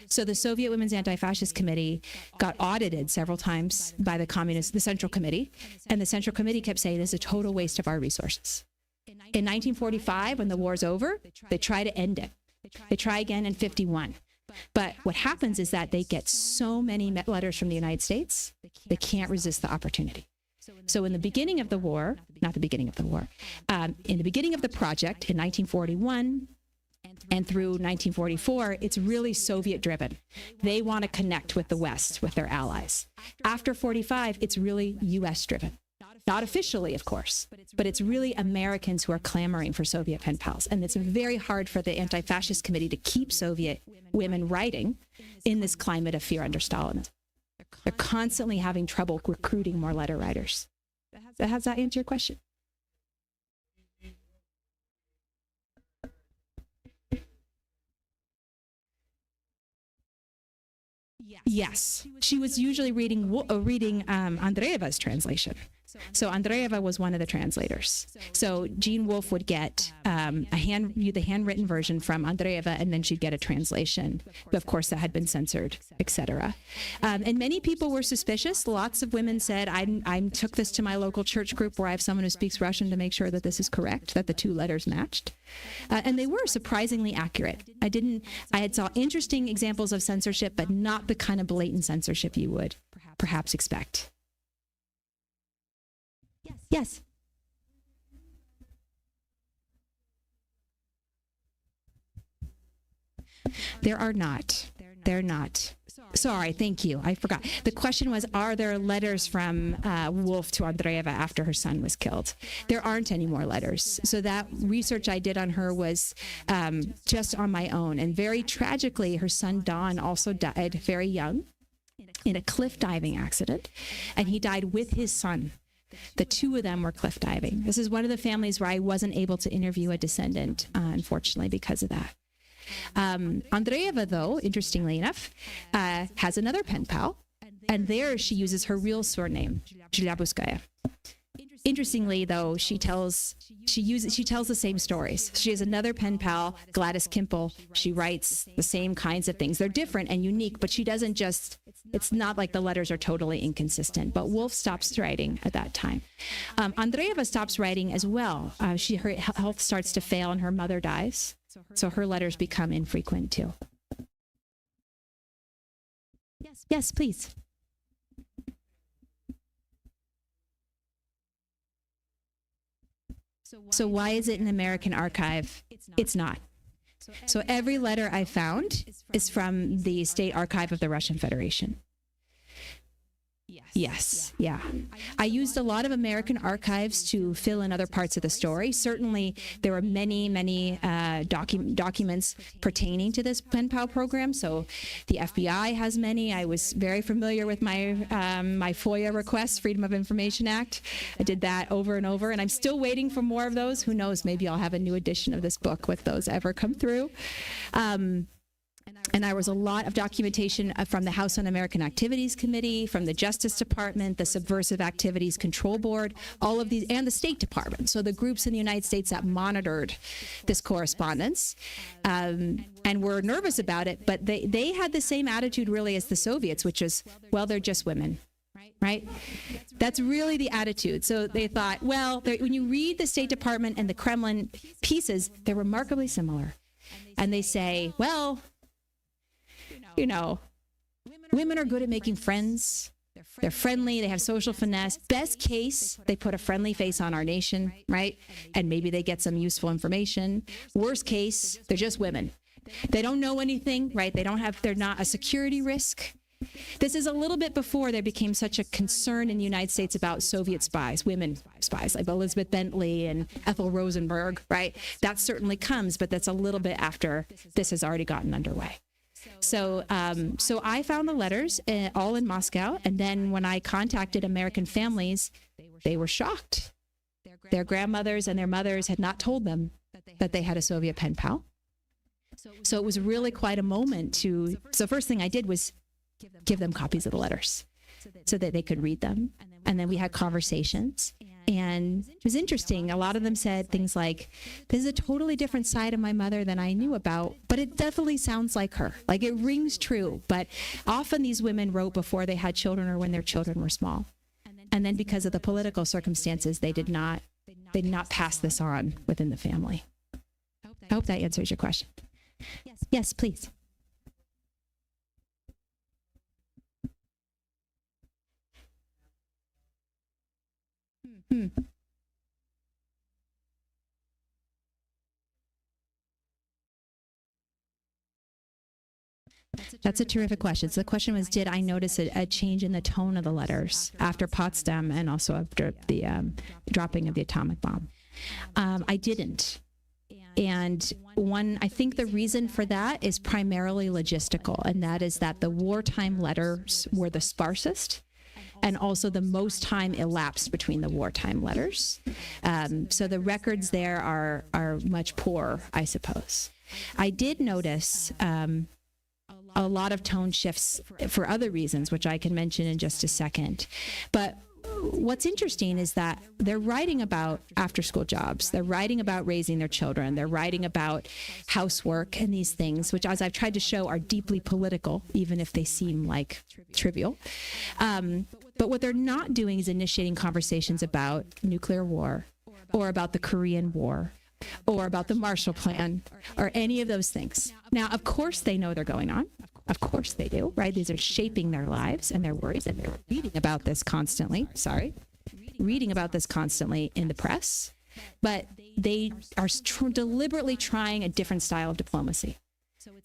So the Soviet Women's Anti-Fascist Committee got audited several times by the Central Committee, and the Central Committee kept saying this is a total waste of our resources. In 1945, when the war's over, they try to end it. They try again in 51. But what happens is that they get so many letters from the United States, they can't resist the opportunity. So in the beginning of the war, in the beginning of the project in 1941, and through 1944, it's really Soviet driven. They want to connect with the West, with their allies. After 45, it's really US driven. Not officially, of course, but it's really Americans who are clamoring for Soviet pen pals. And it's very hard for the Anti-Fascist Committee to keep Soviet women writing in this climate of fear under Stalin. They're constantly having trouble recruiting more letter writers. Does that answer your question? Yes, she was usually reading Andreeva's translation. So Andreeva was one of the translators. So Jean Wolfe would get the handwritten version from Andreeva, and then she'd get a translation. But of course, that had been censored, etc. And many people were suspicious. Lots of women said, I took this to my local church group where I have someone who speaks Russian to make sure that this is correct, that the two letters matched. And they were surprisingly accurate. I had saw interesting examples of censorship, but not the kind of blatant censorship you would perhaps expect. Yes. There are not. They're not. Sorry, thank you. I forgot. The question was, are there letters from Wolfe to Andreeva after her son was killed? There aren't any more letters. So that research I did on her was just on my own. And very tragically, her son Don also died very young in a cliff diving accident. And he died with his son. The two of them were cliff diving. This is one of the families where I wasn't able to interview a descendant, unfortunately, because of that. Andreeva, though, interestingly enough, has another pen pal, and there she uses her real surname, Julia Buskaya. Interestingly, though, she tells the same stories. She has another pen pal, Gladys Kimple. She writes the same kinds of things. They're different and unique, but she doesn't just. It's not like the letters are totally inconsistent. But Wolf stops writing at that time. Andreeva stops writing as well. Her health starts to fail, and her mother dies, so her letters become infrequent too. Yes, please. So why is it an American archive? It's not. So every letter I found is from the State Archive of the Russian Federation. Yes. Yeah. I used a lot of American archives to fill in other parts of the story. Certainly, there were many documents pertaining to this pen pal program. So the FBI has many. I was very familiar with my FOIA requests, Freedom of Information Act. I did that over and over, and I'm still waiting for more of those. Who knows? Maybe I'll have a new edition of this book if those ever come through. And there was a lot of documentation from the House Un-American Activities Committee, from the Justice Department, the Subversive Activities Control Board, all of these, and the State Department. So the groups in the United States that monitored this correspondence and were nervous about it, but they had the same attitude really as the Soviets, which is, well, they're just women. Right? That's really the attitude. So they thought, well, when you read the State Department and the Kremlin pieces, they're remarkably similar. And they say, well, women are good at making friends. They're friendly. They have social finesse. Best case, they put a friendly face on our nation, right? And maybe they get some useful information. Worst case, they're just women. They don't know anything, right? They're not a security risk. This is a little bit before there became such a concern in the United States about Soviet spies, women spies, like Elizabeth Bentley and Ethel Rosenberg, right? That certainly comes, but that's a little bit after this has already gotten underway. So I found the letters all in Moscow. And then when I contacted American families, they were shocked. Their grandmothers and their mothers had not told them that they had a Soviet pen pal. So it was really quite a moment so first thing I did was give them copies of the letters so that they could read them. And then we had conversations. And it was interesting. A lot of them said things like, this is a totally different side of my mother than I knew about, but it definitely sounds like her. Like it rings true. But often these women wrote before they had children or when their children were small. And then because of the political circumstances, they did not pass this on within the family. I hope that answers your question. Yes, please. That's a terrific question. So the question was, did I notice a change in the tone of the letters after Potsdam and also after the dropping of the atomic bomb? I didn't. And I think the reason for that is primarily logistical, and that is that the wartime letters were the sparsest, and also the most time elapsed between the wartime letters. So the records there are much poorer, I suppose. I did notice a lot of tone shifts for other reasons, which I can mention in just a second. But what's interesting is that they're writing about after-school jobs. They're writing about raising their children. They're writing about housework and these things, which, as I've tried to show, are deeply political, even if they seem like trivial. But what they're not doing is initiating conversations about nuclear war or about the Korean War or about the Marshall Plan or any of those things. Now, of course, they know they're going on. Of course they do, right? These are shaping their lives and their worries, and they're reading about this constantly. Reading about this constantly in the press. But they are deliberately trying a different style of diplomacy.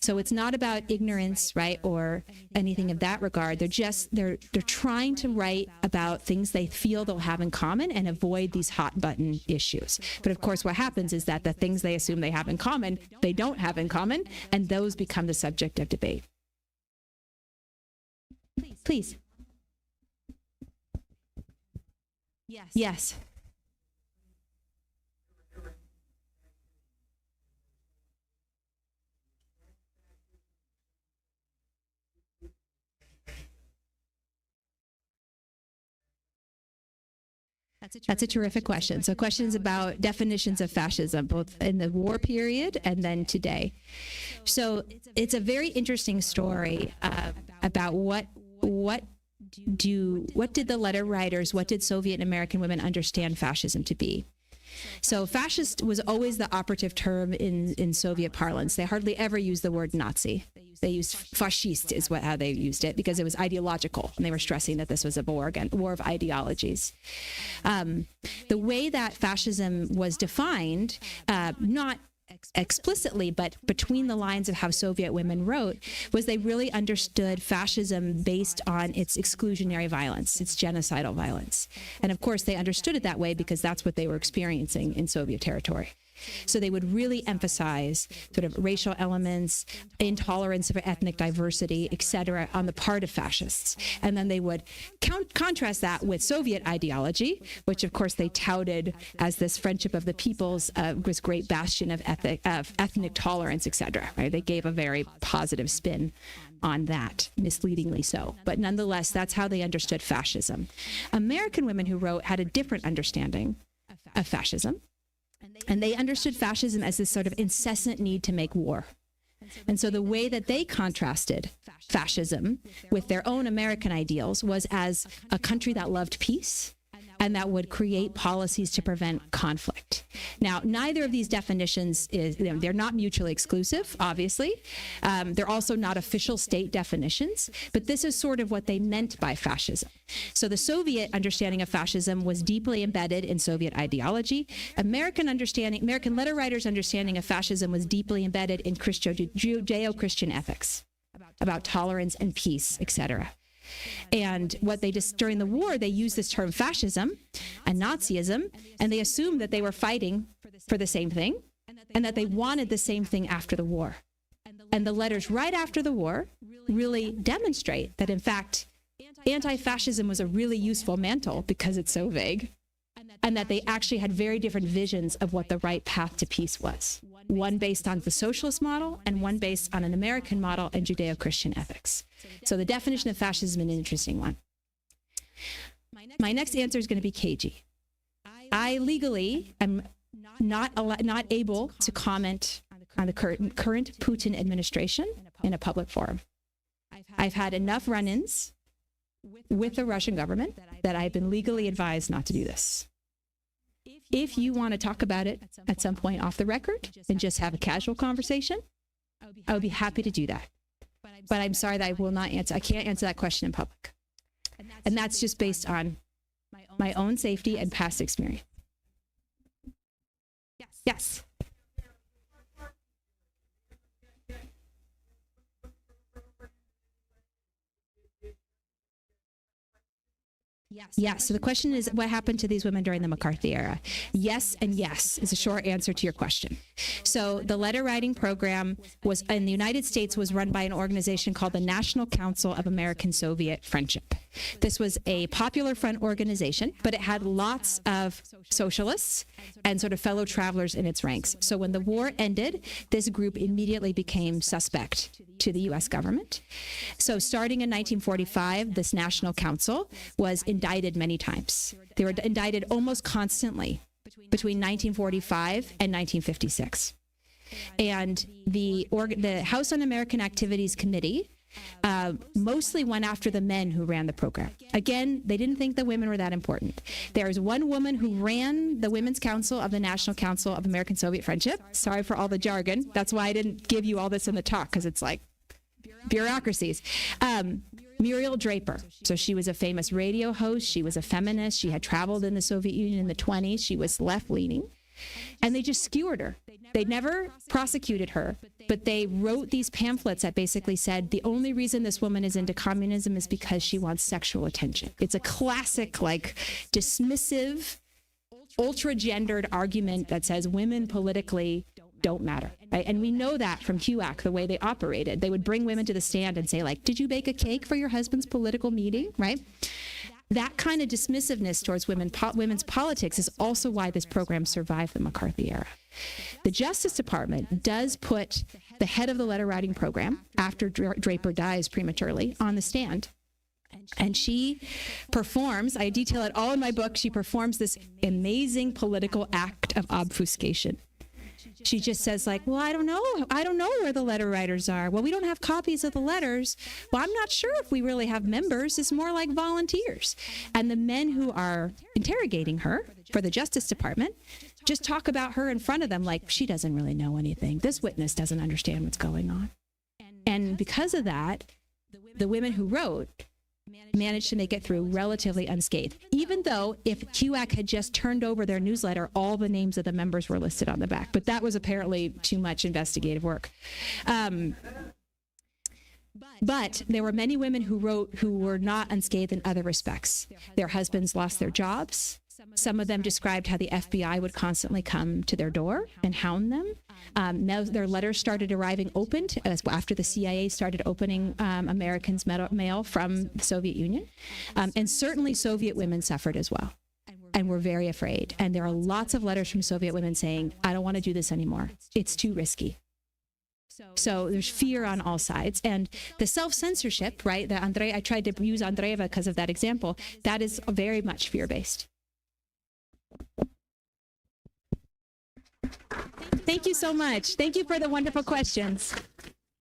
So it's not about ignorance, right, or anything of that regard. They're trying to write about things they feel they'll have in common and avoid these hot button issues. But of course, what happens is that the things they assume they have in common, they don't have in common, and those become the subject of debate. Please. Yes. That's a terrific question. So questions about definitions of fascism, both in the war period and then today. So it's a very interesting story about what did the letter writers, what did Soviet and American women understand fascism to be? So fascist was always the operative term in Soviet parlance. They hardly ever used the word Nazi. They used fascist is how they used it, because it was ideological, and they were stressing that this was a war of ideologies. The way that fascism was defined, not explicitly, but between the lines of how Soviet women wrote, was they really understood fascism based on its exclusionary violence, its genocidal violence. And of course, they understood it that way because that's what they were experiencing in Soviet territory. So they would really emphasize sort of racial elements, intolerance of ethnic diversity, et cetera, on the part of fascists. And then they would contrast that with Soviet ideology, which of course they touted as this friendship of the peoples, this great bastion of ethnic tolerance, et cetera. Right? They gave a very positive spin on that, misleadingly so. But nonetheless, that's how they understood fascism. American women who wrote had a different understanding of fascism. And they understood fascism as this sort of incessant need to make war. And so the way that they contrasted fascism with their own American ideals was as a country that loved peace and that would create policies to prevent conflict. Now, neither of these definitions they're not mutually exclusive, obviously. They're also not official state definitions, but this is sort of what they meant by fascism. So the Soviet understanding of fascism was deeply embedded in Soviet ideology. American letter writers' understanding of fascism was deeply embedded in Judeo-Christian ethics about tolerance and peace, etc. And what they just, during the war, they used this term fascism and Nazism, and they assumed that they were fighting for the same thing and that they wanted the same thing after the war. And the letters right after the war really demonstrate that, in fact, anti-fascism was a really useful mantle because it's so vague, and that they actually had very different visions of what the right path to peace was. One based on the socialist model and one based on an American model and Judeo-Christian ethics. So the definition of fascism is an interesting one. My next answer is going to be cagey. I legally am not able to comment on the current Putin administration in a public forum. I've had enough run-ins with the Russian government that I've been legally advised not to do this. If you want to talk about it at some point off the record and just have a casual conversation, I would be happy to do that. But I'm sorry that I will not answer. I can't answer that question in public. And that's just based on my own safety and past experience. Yes. Yes. So the question is, what happened to these women during the McCarthy era? Yes and yes is a short answer to your question. So the letter writing program was in the United States was run by an organization called the National Council of American-Soviet Friendship. This was a Popular Front organization, but it had lots of socialists and sort of fellow travelers in its ranks. So when the war ended, this group immediately became suspect to the U.S. government. So starting in 1945, this National Council was indicted many times. They were indicted almost constantly between 1945 and 1956. And the House Un-American Activities Committee mostly went after the men who ran the program. Again, they didn't think the women were that important. There is one woman who ran the Women's Council of the National Council of American Soviet Friendship. Sorry for all the jargon. That's why I didn't give you all this in the talk, because it's like bureaucracies. Muriel Draper. So she was a famous radio host. She was a feminist. She had traveled in the Soviet Union in the 1920s. She was left-leaning. And they just skewered her. They never prosecuted her, but they wrote these pamphlets that basically said the only reason this woman is into communism is because she wants sexual attention. It's a classic, like, dismissive, ultra-gendered argument that says women politically don't matter, right? And we know that from HUAC, the way they operated. They would bring women to the stand and say, like, did you bake a cake for your husband's political meeting, right? That kind of dismissiveness towards women's politics is also why this program survived the McCarthy era. The Justice Department does put the head of the letter writing program, after Draper dies prematurely, on the stand And she performs, I detail it all in my book, she performs this amazing political act of obfuscation. She just says like, well, I don't know where the letter writers are. Well, we don't have copies of the letters. Well, I'm not sure if we really have members. It's more like volunteers. And the men who are interrogating her for the Justice Department just talk about her in front of them like, she doesn't really know anything. This witness doesn't understand what's going on. And because of that, the women who wrote managed to make it through relatively unscathed, even though if QAC had just turned over their newsletter, all the names of the members were listed on the back. But that was apparently too much investigative work. But there were many women who wrote who were not unscathed in other respects. Their husbands lost their jobs. Some of them described how the FBI would constantly come to their door and hound them. Now their letters started arriving opened after the CIA started opening Americans' mail from the Soviet Union. And certainly Soviet women suffered as well and were very afraid. And there are lots of letters from Soviet women saying, I don't want to do this anymore. It's too risky. So there's fear on all sides. And the self-censorship, right, that I tried to use Andreeva because of that example, that is very much fear-based. Thank you so much. Thank you for the wonderful questions.